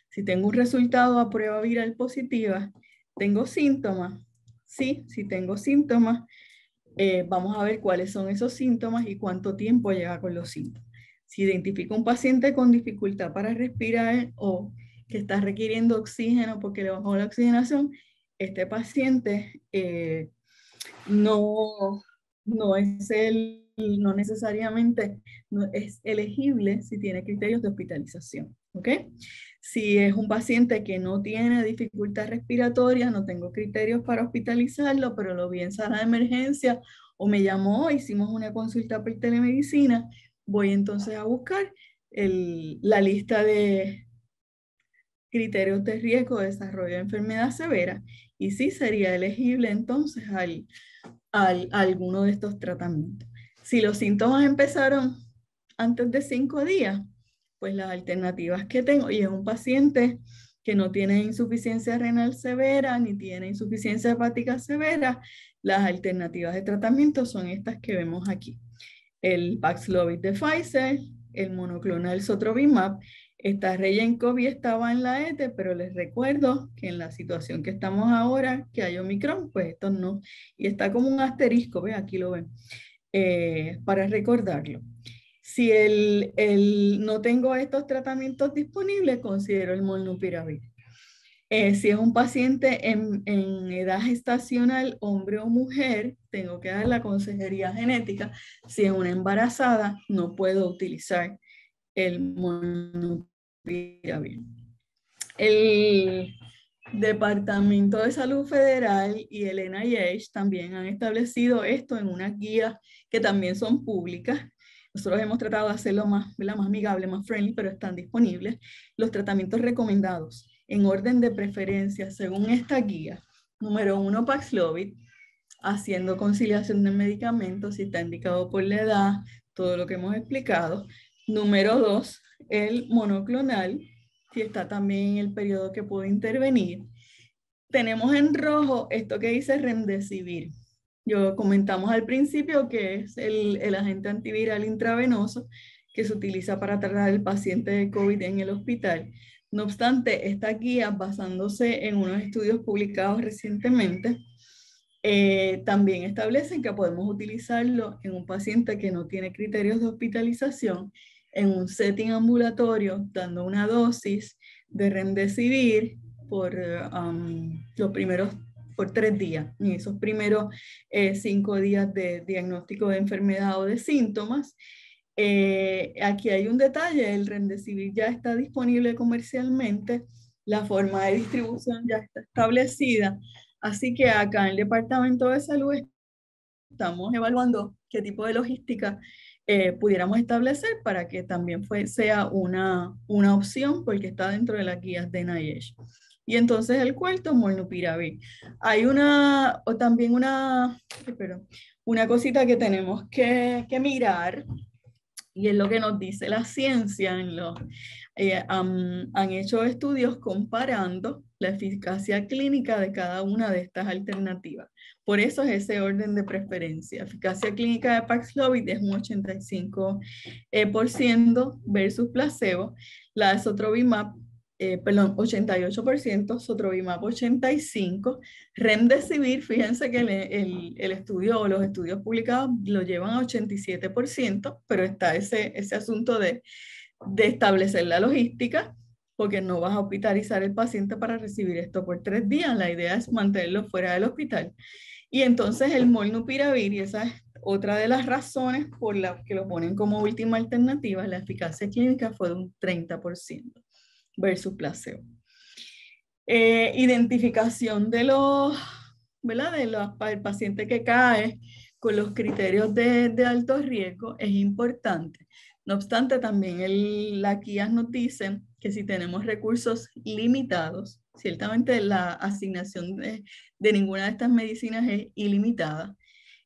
Speaker 2: Si tengo un resultado a prueba viral positiva, ¿tengo síntomas? Sí, si tengo síntomas, vamos a ver cuáles son esos síntomas y cuánto tiempo lleva con los síntomas. Si identifico un paciente con dificultad para respirar o que está requiriendo oxígeno porque le bajó la oxigenación, este paciente no necesariamente no es elegible si tiene criterios de hospitalización. ¿Ok? Si es un paciente que no tiene dificultad respiratoria, no tengo criterios para hospitalizarlo, pero lo vi en sala de emergencia o me llamó, hicimos una consulta por telemedicina, voy entonces a buscar la lista de criterios de riesgo de desarrollo de enfermedad severa y sí sería elegible entonces a alguno de estos tratamientos. Si los síntomas empezaron antes de 5 días, pues las alternativas que tengo, y es un paciente que no tiene insuficiencia renal severa ni tiene insuficiencia hepática severa, las alternativas de tratamiento son estas que vemos aquí. El Paxlovid de Pfizer, el monoclonal Sotrovimab, está Regencov y estaba en la ETE, pero les recuerdo que en la situación que estamos ahora, que hay Omicron, pues esto no. Y está como un asterisco, ¿ve? Aquí lo ven, para recordarlo. Si no tengo estos tratamientos disponibles, considero el molnupiravir. Si es un paciente en edad gestacional, hombre o mujer, tengo que dar la consejería genética. Si es una embarazada, no puedo utilizar el molnupiravir. El Departamento de Salud Federal y el NIH también han establecido esto en unas guías que también son públicas. Nosotros hemos tratado de hacerlo más amigable, más friendly, pero están disponibles. Los tratamientos recomendados en orden de preferencia según esta guía. Número 1, Paxlovid, haciendo conciliación de medicamentos si está indicado por la edad, todo lo que hemos explicado. Número 2, el monoclonal, si está también en el periodo que puedo intervenir. Tenemos en rojo esto que dice Remdesivir. Comentamos al principio que es el agente antiviral intravenoso que se utiliza para tratar al paciente de COVID en el hospital. No obstante, esta guía, basándose en unos estudios publicados recientemente, también establecen que podemos utilizarlo en un paciente que no tiene criterios de hospitalización en un setting ambulatorio, dando una dosis de Remdesivir por por 3 días. En esos primeros 5 días de diagnóstico de enfermedad o de síntomas. Aquí hay un detalle, el Remdesivir ya está disponible comercialmente, la forma de distribución ya está establecida, así que acá en el Departamento de Salud estamos evaluando qué tipo de logística pudiéramos establecer para que también sea una opción porque está dentro de las guías de NIH. Y entonces el cuarto, molnupiravir. Hay también una cosita que tenemos que mirar, y es lo que nos dice la ciencia. Han hecho estudios comparando la eficacia clínica de cada una de estas alternativas. Por eso es ese orden de preferencia. Eficacia clínica de Paxlovid es un 85% versus placebo. La de Sotrovimab, 88%, Sotrovimab 85%, Remdesivir, fíjense que el estudio o los estudios publicados lo llevan a 87%, pero está ese asunto de establecer la logística, porque no vas a hospitalizar al paciente para recibir esto por 3 días. La idea es mantenerlo fuera del hospital. Y entonces el molnupiravir, y esa es otra de las razones por las que lo ponen como última alternativa, la eficacia clínica fue de un 30% versus placebo. Identificación del paciente que cae con los criterios de alto riesgo es importante. No obstante, también las guías nos dicen que si tenemos recursos limitados, ciertamente la asignación de ninguna de estas medicinas es ilimitada.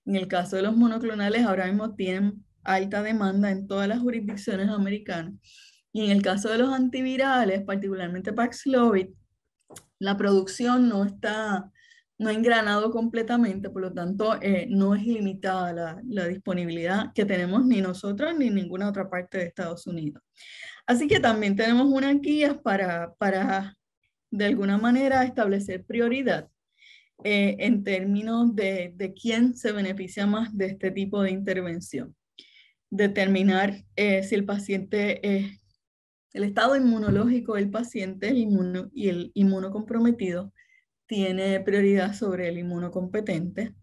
Speaker 2: En el caso de los monoclonales, ahora mismo tienen alta demanda en todas las jurisdicciones americanas. Y en el caso de los antivirales, particularmente Paxlovid, la producción no ha engranado completamente, por lo tanto, no es ilimitada la disponibilidad que tenemos ni nosotros ni ninguna otra parte de Estados Unidos. Así que también tenemos unas guías para de alguna manera establecer prioridad. en términos de quién se beneficia más de este tipo de intervención. Determinar si el paciente, el estado inmunológico del paciente y el inmunocomprometido tiene prioridad sobre el inmunocompetente.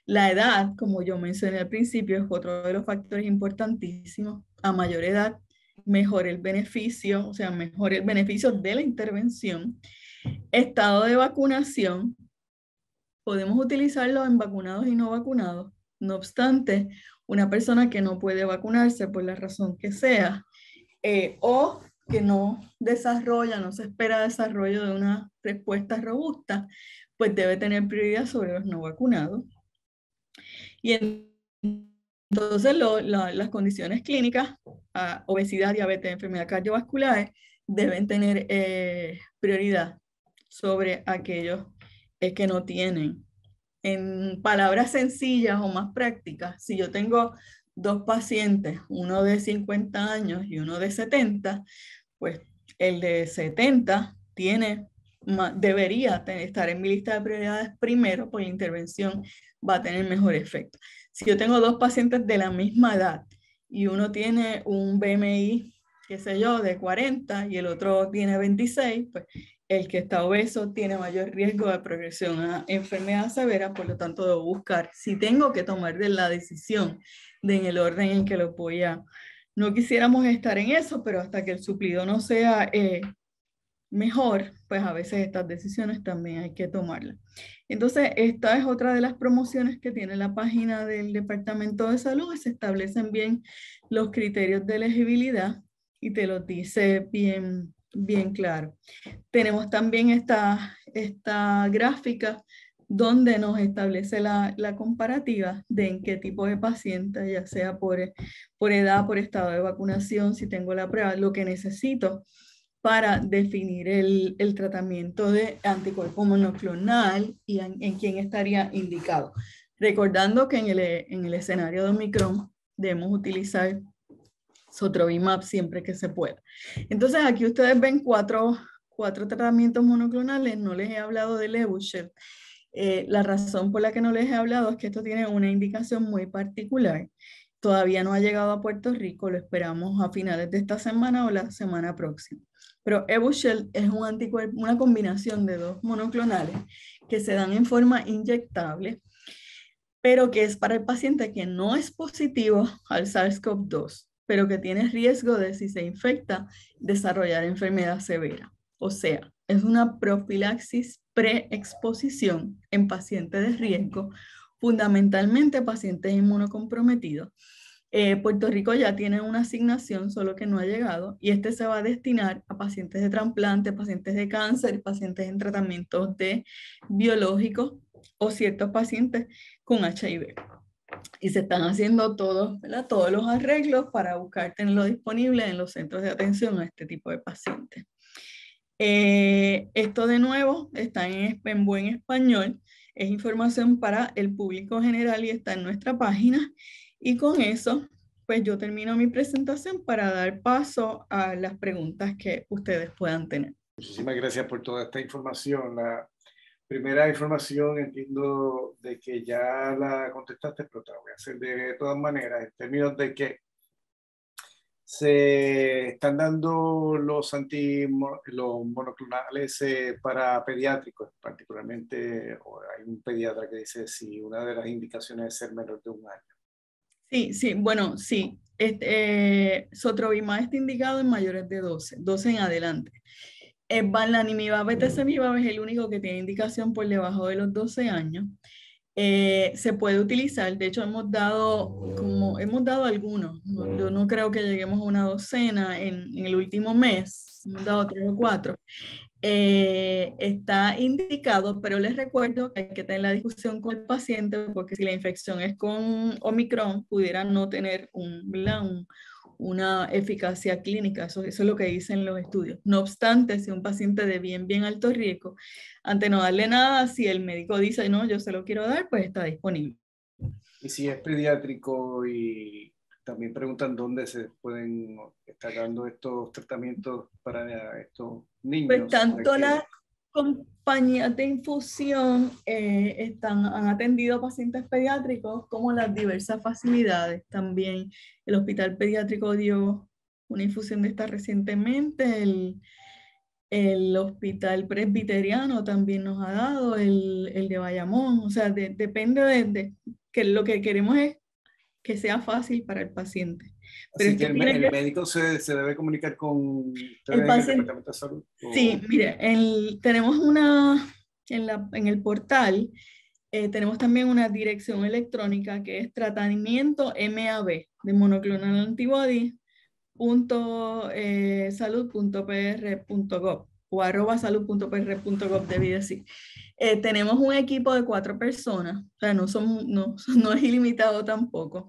Speaker 2: La edad, como yo mencioné al principio, es otro de los factores importantísimos. A mayor edad, mejor el beneficio, o sea, mejor el beneficio de la intervención. Estado de vacunación, podemos utilizarlo en vacunados y no vacunados. No obstante, una persona que no puede vacunarse por la razón que sea, o que no desarrolla, no se espera desarrollo de una respuesta robusta, pues debe tener prioridad sobre los no vacunados. Y entonces las condiciones clínicas, obesidad, diabetes, enfermedad cardiovascular, deben tener prioridad sobre aquellos que no tienen. En palabras sencillas o más prácticas, si yo tengo dos pacientes, uno de 50 años y uno de 70, pues el de 70 debería estar en mi lista de prioridades primero, pues la intervención va a tener mejor efecto. Si yo tengo dos pacientes de la misma edad y uno tiene un BMI, qué sé yo, de 40 y el otro tiene 26, pues el que está obeso tiene mayor riesgo de progresión a enfermedad severa, por lo tanto debo buscar, si tengo que tomar la decisión en el orden en que lo voy a... No quisiéramos estar en eso, pero hasta que el suplido no sea mejor, pues a veces estas decisiones también hay que tomarlas. Entonces, esta es otra de las promociones que tiene la página del Departamento de Salud, se establecen bien los criterios de elegibilidad y te lo dice bien, bien claro. Tenemos también esta gráfica donde nos establece la comparativa de en qué tipo de paciente, ya sea por edad, por estado de vacunación, si tengo la prueba, lo que necesito para definir el tratamiento de anticuerpo monoclonal y en quién estaría indicado. Recordando que en el escenario de Omicron debemos utilizar Sotrovimab siempre que se pueda. Entonces aquí ustedes ven cuatro tratamientos monoclonales, no les he hablado del Evusheld. La razón por la que no les he hablado es que esto tiene una indicación muy particular. Todavía no ha llegado a Puerto Rico, lo esperamos a finales de esta semana o la semana próxima. Pero Evusheld es una combinación de dos monoclonales que se dan en forma inyectable, pero que es para el paciente que no es positivo al SARS-CoV-2, pero que tiene riesgo de, si se infecta, desarrollar enfermedad severa. O sea, es una profilaxis pre-exposición en pacientes de riesgo, fundamentalmente pacientes inmunocomprometidos. Puerto Rico ya tiene una asignación, solo que no ha llegado, y este se va a destinar a pacientes de trasplante, pacientes de cáncer, pacientes en tratamientos de biológicos o ciertos pacientes con HIV. Y se están haciendo todos los arreglos para buscar tenerlo disponible en los centros de atención a este tipo de pacientes. Esto de nuevo está en buen español, es información para el público general y está en nuestra página. Y con eso, pues yo termino mi presentación para dar paso a las preguntas que ustedes puedan tener.
Speaker 1: Muchísimas gracias por toda esta información. La primera información entiendo de que ya la contestaste, pero te la voy a hacer de todas maneras, en términos de que se están dando los monoclonales para pediátricos, particularmente hay un pediatra que dice si una de las indicaciones es ser menor de 1 año.
Speaker 2: Sí, bueno, sí. Sotrovimab está indicado en mayores de 12 en adelante. Bamlanivimab, Bevacizumab es el único que tiene indicación por debajo de los 12 años. Se puede utilizar, de hecho hemos dado algunos, yo no creo que lleguemos a una docena en el último mes, hemos dado 3 o 4. Está indicado, pero les recuerdo que hay que tener la discusión con el paciente porque si la infección es con Omicron, pudiera no tener una eficacia clínica, eso es lo que dicen los estudios. No obstante, si un paciente de bien alto riesgo, ante no darle nada, si el médico dice, no, yo se lo quiero dar, pues está disponible.
Speaker 1: Y si es pediátrico y también preguntan dónde se pueden estar dando estos tratamientos para estos niños.
Speaker 2: Pues tanto compañías de infusión han atendido a pacientes pediátricos como las diversas facilidades. También el Hospital Pediátrico dio una infusión de esta recientemente. El Hospital Presbiteriano también nos ha dado, el de Bayamón. O sea, depende de que lo que queremos es que sea fácil para el paciente. Pero
Speaker 1: Así que el médico se debe comunicar con ustedes
Speaker 2: el
Speaker 1: en el Departamento de Salud.
Speaker 2: Sí, mire, tenemos en el portal, tenemos también una dirección electrónica que es tratamiento MAB de monoclonal antibody salud.pr.gov o @salud.pr.gov, debí decir. Tenemos un equipo de 4 personas, o sea, no es ilimitado tampoco,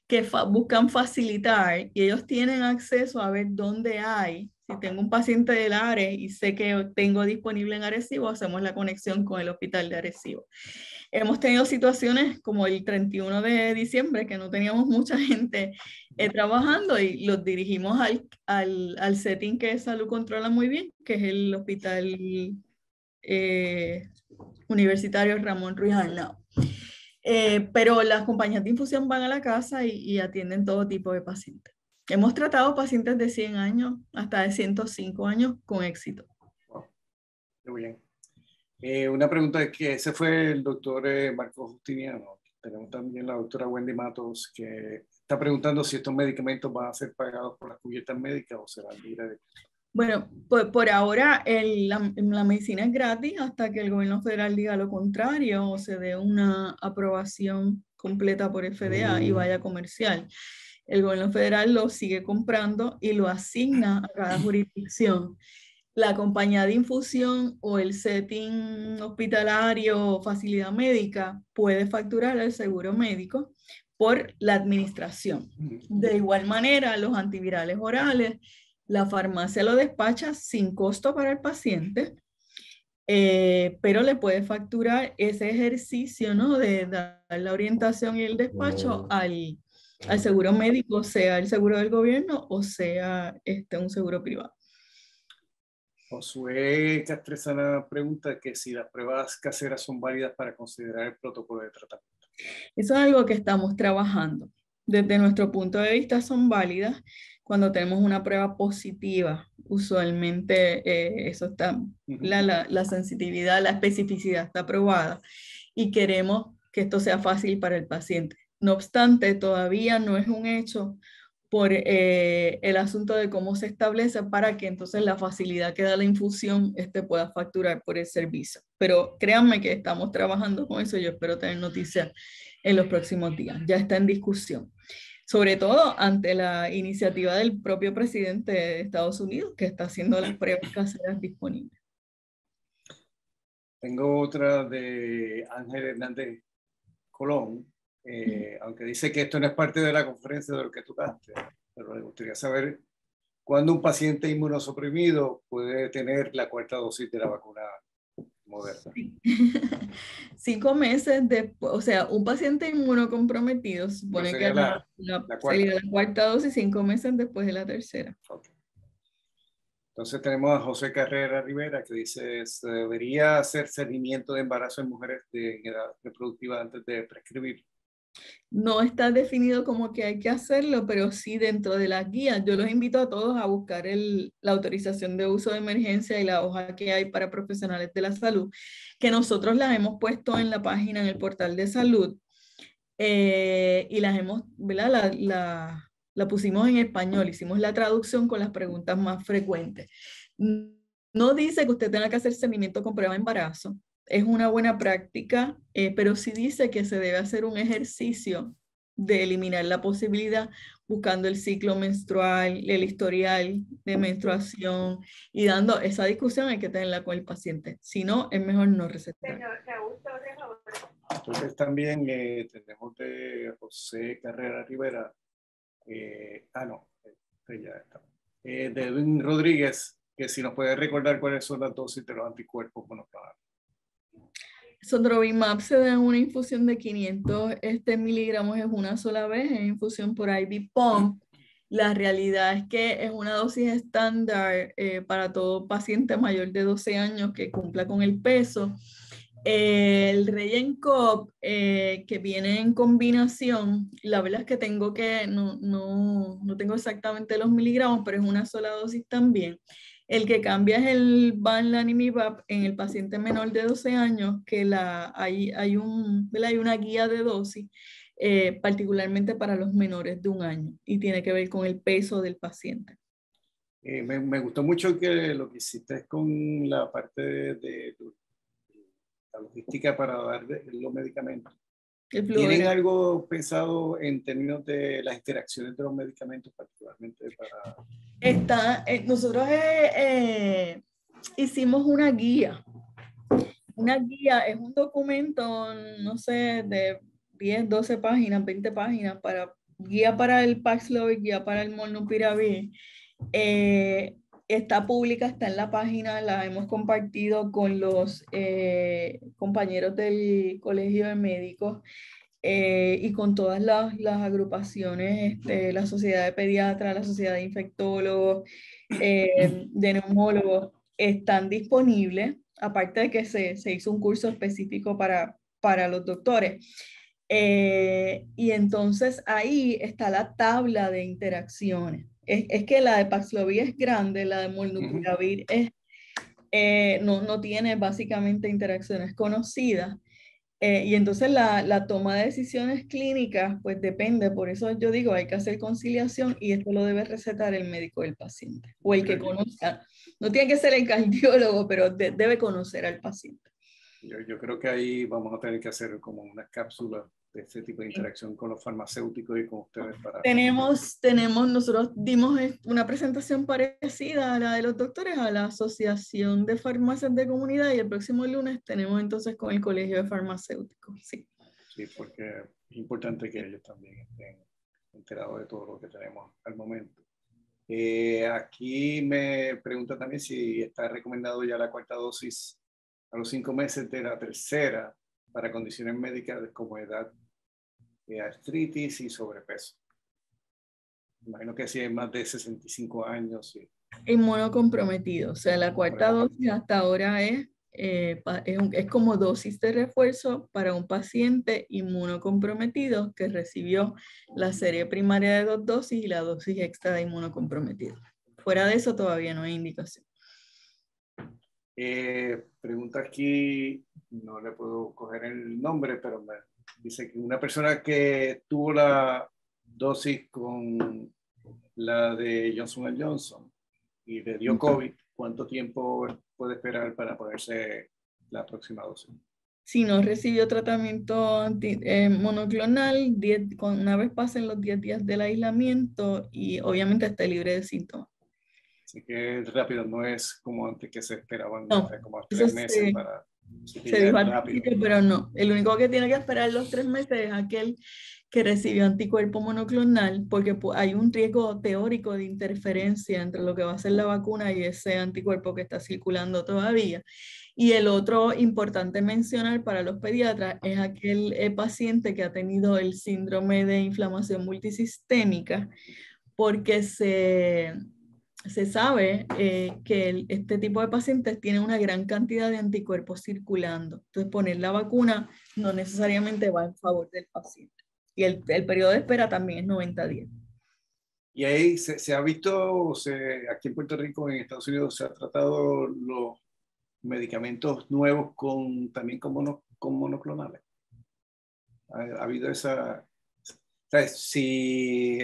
Speaker 2: que buscan facilitar y ellos tienen acceso a ver dónde hay. Si tengo un paciente del ARES y sé que tengo disponible en Arecibo, hacemos la conexión con el hospital de Arecibo. Hemos tenido situaciones como el 31 de diciembre que no teníamos mucha gente trabajando y los dirigimos al setting que Salud controla muy bien, que es el hospital universitario Ramón Ruiz Arnao. Pero las compañías de infusión van a la casa y atienden todo tipo de pacientes. Hemos tratado pacientes de 100 años hasta de 105 años con éxito.
Speaker 1: Wow. Muy bien. Una pregunta es que ese fue el doctor Marco Justiniano. Tenemos también la doctora Wendy Matos que está preguntando si estos medicamentos van a ser pagados por las cubiertas médicas o serán libres.
Speaker 2: Bueno, por ahora la medicina es gratis hasta que el gobierno federal diga lo contrario o se dé una aprobación completa por FDA y vaya comercial. El gobierno federal lo sigue comprando y lo asigna a cada jurisdicción. La compañía de infusión o el setting hospitalario o facilidad médica puede facturar al seguro médico por la administración. De igual manera, los antivirales orales, la farmacia lo despacha sin costo para el paciente, pero le puede facturar ese ejercicio, ¿no? De dar la orientación y el despacho al seguro médico, sea el seguro del gobierno o sea un seguro privado.
Speaker 1: Josué Castresana pregunta que si las pruebas caseras son válidas para considerar el protocolo de tratamiento.
Speaker 2: Eso es algo que estamos trabajando. Desde nuestro punto de vista son válidas cuando tenemos una prueba positiva. Usualmente eso está, la sensitividad, la especificidad está aprobada y queremos que esto sea fácil para el paciente. No obstante, todavía no es un hecho por el asunto de cómo se establece para que entonces la facilidad que da la infusión pueda facturar por el servicio. Pero créanme que estamos trabajando con eso y yo espero tener noticias en los próximos días. Ya está en discusión. Sobre todo ante la iniciativa del propio presidente de Estados Unidos que está haciendo las pruebas caseras disponibles.
Speaker 1: Tengo otra de Ángel Hernández Colón. Aunque dice que esto no es parte de la conferencia de lo que tocaste, pero me gustaría saber cuándo un paciente inmunosuprimido puede tener la 4ª dosis de la vacuna Moderna.
Speaker 2: 5 meses después, o sea, un paciente inmunocomprometido supone que sería la 4ª dosis 5 meses después de la 3ª.
Speaker 1: Okay. Entonces tenemos a José Carrera Rivera que dice, ¿se debería hacer seguimiento de embarazo en mujeres de edad reproductiva antes de prescribir?
Speaker 2: No está definido como que hay que hacerlo, pero sí dentro de las guías. Yo los invito a todos a buscar la autorización de uso de emergencia y la hoja que hay para profesionales de la salud, que nosotros las hemos puesto en la página, en el portal de salud, y las hemos, ¿verdad? La pusimos en español, hicimos la traducción con las preguntas más frecuentes. No dice que usted tenga que hacer seguimiento con prueba de embarazo. Es una buena práctica, pero sí dice que se debe hacer un ejercicio de eliminar la posibilidad buscando el ciclo menstrual, el historial de menstruación y dando esa discusión hay que tenerla con el paciente. Si no, es mejor no recetar.
Speaker 1: Entonces también tenemos de José Carrera Rivera, ya está. De Edwin Rodríguez, que si nos puede recordar cuáles son las dosis de los anticuerpos monoclonales.
Speaker 2: Sotrovimab se da en una infusión de 500 miligramos, es una sola vez, es infusión por IV pump La realidad es que es una dosis estándar para todo paciente mayor de 12 años que cumpla con el peso. El Regencop que viene en combinación, la verdad es que no tengo exactamente los miligramos, pero es una sola dosis también. El que cambia es el Bamlanivimab en el paciente menor de 12 años, que hay una guía de dosis, particularmente para los menores de 1 año, y tiene que ver con el peso del paciente.
Speaker 1: Me gustó mucho que lo que hiciste con la parte de la logística para dar los medicamentos. ¿Tienen algo pensado en términos de las interacciones de los medicamentos, particularmente para...?
Speaker 2: Nosotros hicimos una guía. Una guía es un documento, no sé, de 10, 12 páginas, 20 páginas, guía para el Paxlovid, guía para el Molnupiravir. Está pública, está en la página, la hemos compartido con los compañeros del Colegio de Médicos y con todas las agrupaciones, la Sociedad de Pediatras, la Sociedad de Infectólogos, de Neumólogos, están disponibles, aparte de que se hizo un curso específico para los doctores. Y entonces ahí está la tabla de interacciones. Es que la de Paxlovid es grande, la de Molnupiravir no tiene básicamente interacciones conocidas. Y entonces la toma de decisiones clínicas, pues depende, por eso yo digo, hay que hacer conciliación y esto lo debe recetar el médico del paciente o el que conozca. No tiene que ser el cardiólogo, pero debe conocer al paciente.
Speaker 1: Yo creo que ahí vamos a tener que hacer como una cápsula de este tipo de interacción con los farmacéuticos y con ustedes
Speaker 2: Nosotros dimos una presentación parecida a la de los doctores a la Asociación de Farmacias de Comunidad y el próximo lunes tenemos entonces con el Colegio de Farmacéuticos. Sí,
Speaker 1: sí, porque es importante que ellos también estén enterados de todo lo que tenemos al momento. Aquí me pregunta también si está recomendado ya la 4ª dosis a los 5 meses de la 3ª para condiciones médicas como edad, artritis y sobrepeso. Imagino que si es más de 65 años. Sí.
Speaker 2: Inmunocomprometido, o sea, la 4ª dosis hasta ahora es como dosis de refuerzo para un paciente inmunocomprometido que recibió la serie primaria de 2 dosis y la dosis extra de inmunocomprometido. Fuera de eso todavía no hay indicación.
Speaker 1: Pregunta aquí, no le puedo coger el nombre, pero me dice que una persona que tuvo la dosis con la de Johnson & Johnson y le dio COVID, ¿cuánto tiempo puede esperar para ponerse la próxima dosis?
Speaker 2: Si no recibió tratamiento monoclonal, una vez pasen los 10 días del aislamiento y obviamente esté libre de síntomas.
Speaker 1: Así que rápido, no es como antes que se esperaban,
Speaker 2: no,
Speaker 1: como 3 meses para...
Speaker 2: Se dijo al principio, pero no. El único que tiene que esperar los 3 meses es aquel que recibió anticuerpo monoclonal, porque hay un riesgo teórico de interferencia entre lo que va a ser la vacuna y ese anticuerpo que está circulando todavía. Y el otro importante mencionar para los pediatras es aquel paciente que ha tenido el síndrome de inflamación multisistémica, porque se sabe que este tipo de pacientes tienen una gran cantidad de anticuerpos circulando. Entonces, poner la vacuna no necesariamente va en favor del paciente. Y el periodo de espera también es 90 días.
Speaker 1: Y ahí se ha visto, aquí en Puerto Rico, en Estados Unidos, se ha tratado los medicamentos nuevos también con monoclonales. Ha habido esa... O sea, si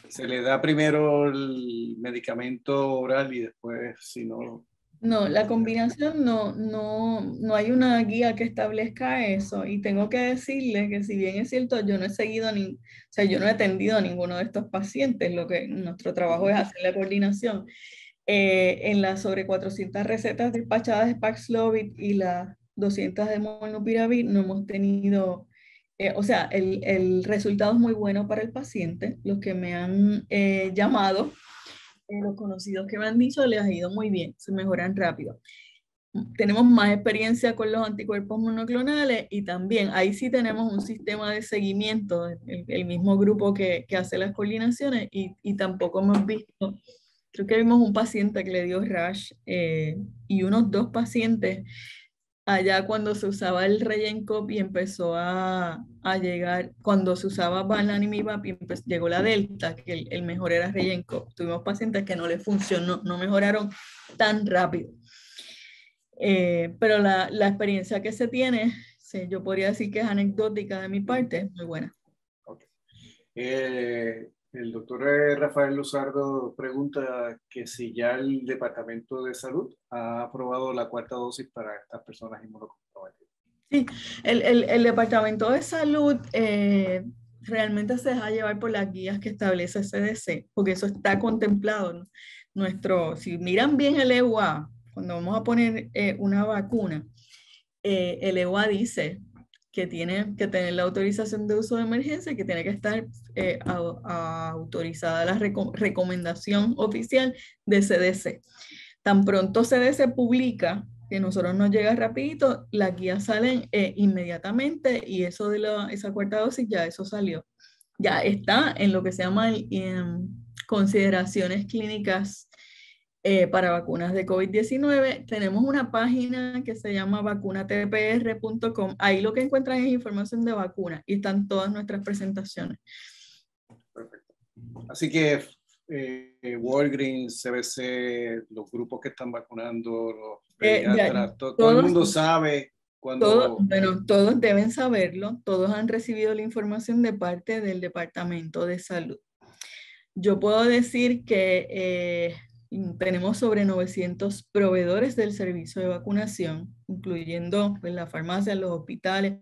Speaker 1: se le da primero el medicamento oral y después, si no...
Speaker 2: No, la combinación no hay una guía que establezca eso. Y tengo que decirle que si bien es cierto, yo no he seguido yo no he atendido a ninguno de estos pacientes. Nuestro trabajo es hacer la coordinación. En las sobre 400 recetas despachadas de Paxlovid y las 200 de Molnupiravir no hemos tenido, el resultado es muy bueno para el paciente. Los que me han llamado, los conocidos que me han dicho, les ha ido muy bien, se mejoran rápido. tenemos más experiencia con los anticuerpos monoclonales y también ahí sí tenemos un sistema de seguimiento, el mismo grupo que hace las coordinaciones y tampoco hemos visto, creo que vimos un paciente que le dio rash y unos 2 pacientes allá cuando se usaba el Regencop y empezó a llegar, cuando se usaba Bamlanivimab y llegó la Delta, que el mejor era Regencop. Tuvimos pacientes que no les funcionó, no mejoraron tan rápido. Pero la experiencia que se tiene, sí, yo podría decir que es anecdótica de mi parte, muy buena.
Speaker 1: Okay. El doctor Rafael Luzardo pregunta que si ya el Departamento de Salud ha aprobado la 4ª dosis para estas personas inmunocomprometidas.
Speaker 2: Sí, el Departamento de Salud realmente se deja llevar por las guías que establece CDC, porque eso está contemplado, ¿no? Si miran bien el EUA, cuando vamos a poner una vacuna, el EUA dice que tiene que tener la autorización de uso de emergencia y que tiene que estar autorizada la recomendación oficial de CDC. Tan pronto CDC publica, que nosotros nos llega rapidito, las guías salen inmediatamente y eso de esa 4ª dosis ya eso salió. Ya está en lo que se llama consideraciones clínicas para vacunas de COVID-19. Tenemos una página que se llama vacunatpr.com. Ahí lo que encuentran es información de vacunas y están todas nuestras presentaciones.
Speaker 1: Perfecto. Así que Walgreens, CBC, los grupos que están vacunando, los pediatras, todo el mundo sabe cuando...
Speaker 2: Bueno, todos deben saberlo, todos han recibido la información de parte del Departamento de Salud. Yo puedo decir que tenemos sobre 900 proveedores del servicio de vacunación, incluyendo pues, las farmacias, los hospitales,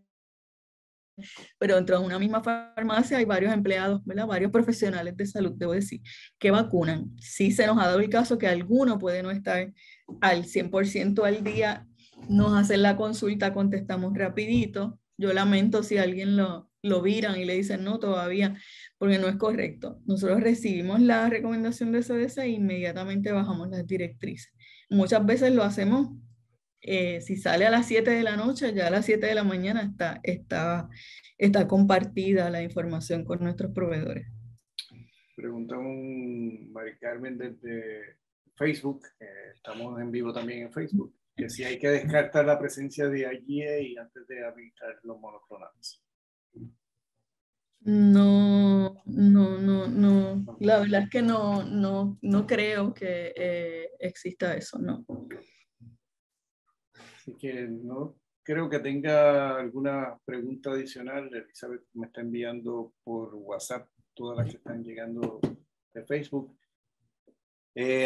Speaker 2: pero dentro de una misma farmacia hay varios empleados, ¿verdad? Varios profesionales de salud, debo decir, que vacunan. Sí se nos ha dado el caso que alguno puede no estar al 100% al día, nos hacen la consulta, contestamos rapidito. Yo lamento si alguien lo viran y le dicen no todavía, porque no es correcto. Nosotros recibimos la recomendación de CDC e inmediatamente bajamos las directrices. Muchas veces lo hacemos si sale a las 7 de la noche, ya a las 7 de la mañana está compartida la información con nuestros proveedores.
Speaker 1: Pregunta Mari Carmen desde Facebook, estamos en vivo también en Facebook, que si hay que descartar la presencia de IgA antes de administrar los monoclonales.
Speaker 2: No. La verdad es que no creo que exista eso, no.
Speaker 1: Así que no creo que tenga alguna pregunta adicional. Elizabeth me está enviando por WhatsApp todas las que están llegando de Facebook.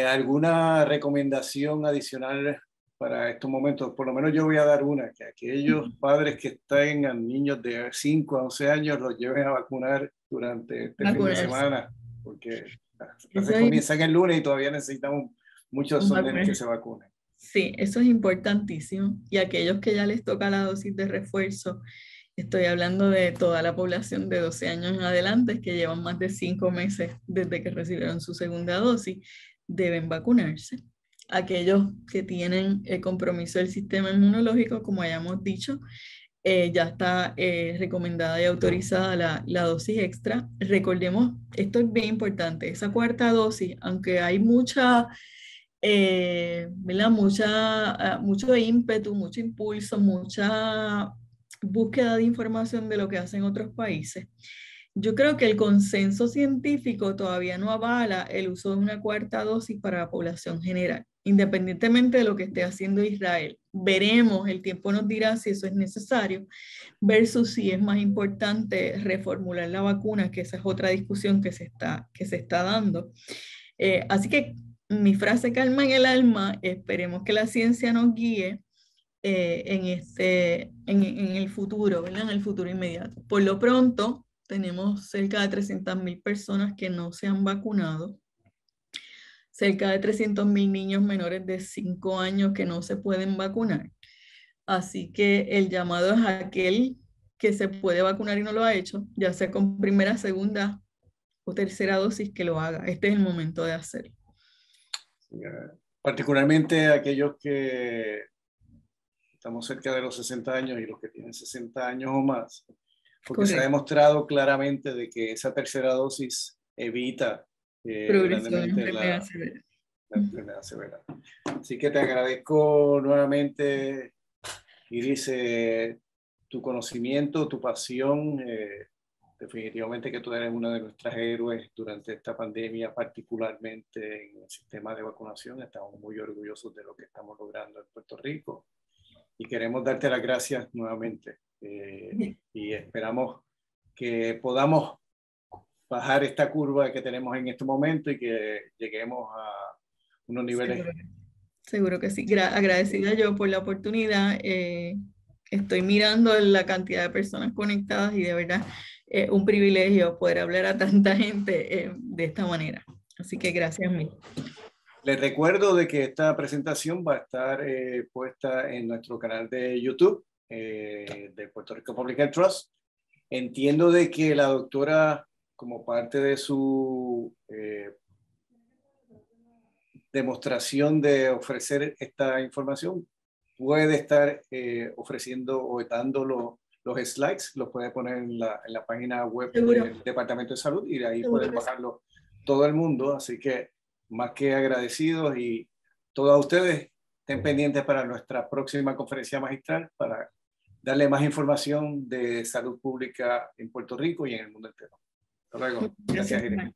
Speaker 1: ¿Alguna recomendación adicional para estos momentos? Por lo menos yo voy a dar una, que aquellos padres que tengan niños de 5 a 11 años los lleven a vacunar durante este fin de semana, porque comienzan el lunes y todavía necesitamos muchos nenes que se vacunen.
Speaker 2: Sí, eso es importantísimo. Y aquellos que ya les toca la dosis de refuerzo, estoy hablando de toda la población de 12 años en adelante, que llevan más de 5 meses desde que recibieron su segunda dosis, deben vacunarse. Aquellos que tienen el compromiso del sistema inmunológico, como hayamos dicho, ya está recomendada y autorizada la dosis extra. Recordemos, esto es bien importante, esa 4ª dosis, aunque hay mucho ímpetu, mucho impulso, mucha búsqueda de información de lo que hacen otros países. Yo creo que el consenso científico todavía no avala el uso de una 4ª dosis para la población general, independientemente de lo que esté haciendo Israel. Veremos, el tiempo nos dirá si eso es necesario, versus si es más importante reformular la vacuna, que esa es otra discusión que se está dando. Así que mi frase calma en el alma, esperemos que la ciencia nos guíe en el futuro, ¿verdad? En el futuro inmediato. Por lo pronto, tenemos cerca de 300.000 personas que no se han vacunado, cerca de 300.000 niños menores de 5 años que no se pueden vacunar. Así que el llamado es a aquel que se puede vacunar y no lo ha hecho, ya sea con primera, segunda o tercera dosis, que lo haga. Este es el momento de hacerlo.
Speaker 1: Particularmente aquellos que estamos cerca de los 60 años y los que tienen 60 años o más, porque
Speaker 2: Correcto.
Speaker 1: se ha demostrado claramente de que esa tercera dosis evita
Speaker 2: Progresión de
Speaker 1: grandemente
Speaker 2: enfermedad severa.
Speaker 1: la enfermedad severa. Así que te agradezco nuevamente, Iris, tu conocimiento, tu pasión. Definitivamente que tú eres una de nuestras héroes durante esta pandemia, particularmente en el sistema de vacunación. Estamos muy orgullosos de lo que estamos logrando en Puerto Rico y queremos darte las gracias nuevamente. Y esperamos que podamos bajar esta curva que tenemos en este momento y que lleguemos a unos niveles.
Speaker 2: Seguro que sí. Agradecida yo por la oportunidad. Estoy mirando la cantidad de personas conectadas y de verdad un privilegio poder hablar a tanta gente de esta manera. Así que gracias mil.
Speaker 1: Les recuerdo de que esta presentación va a estar puesta en nuestro canal de YouTube de Puerto Rico Public Health Trust. Entiendo de que la doctora, como parte de su demostración de ofrecer esta información, puede estar ofreciendo o dando los slides, los puede poner en la página web del Departamento de Salud y de ahí pueden bajarlo todo el mundo. Así que más que agradecidos y todos ustedes estén pendientes para nuestra próxima conferencia magistral para darle más información de salud pública en Puerto Rico y en el mundo entero. Hasta luego. Gracias, Irene.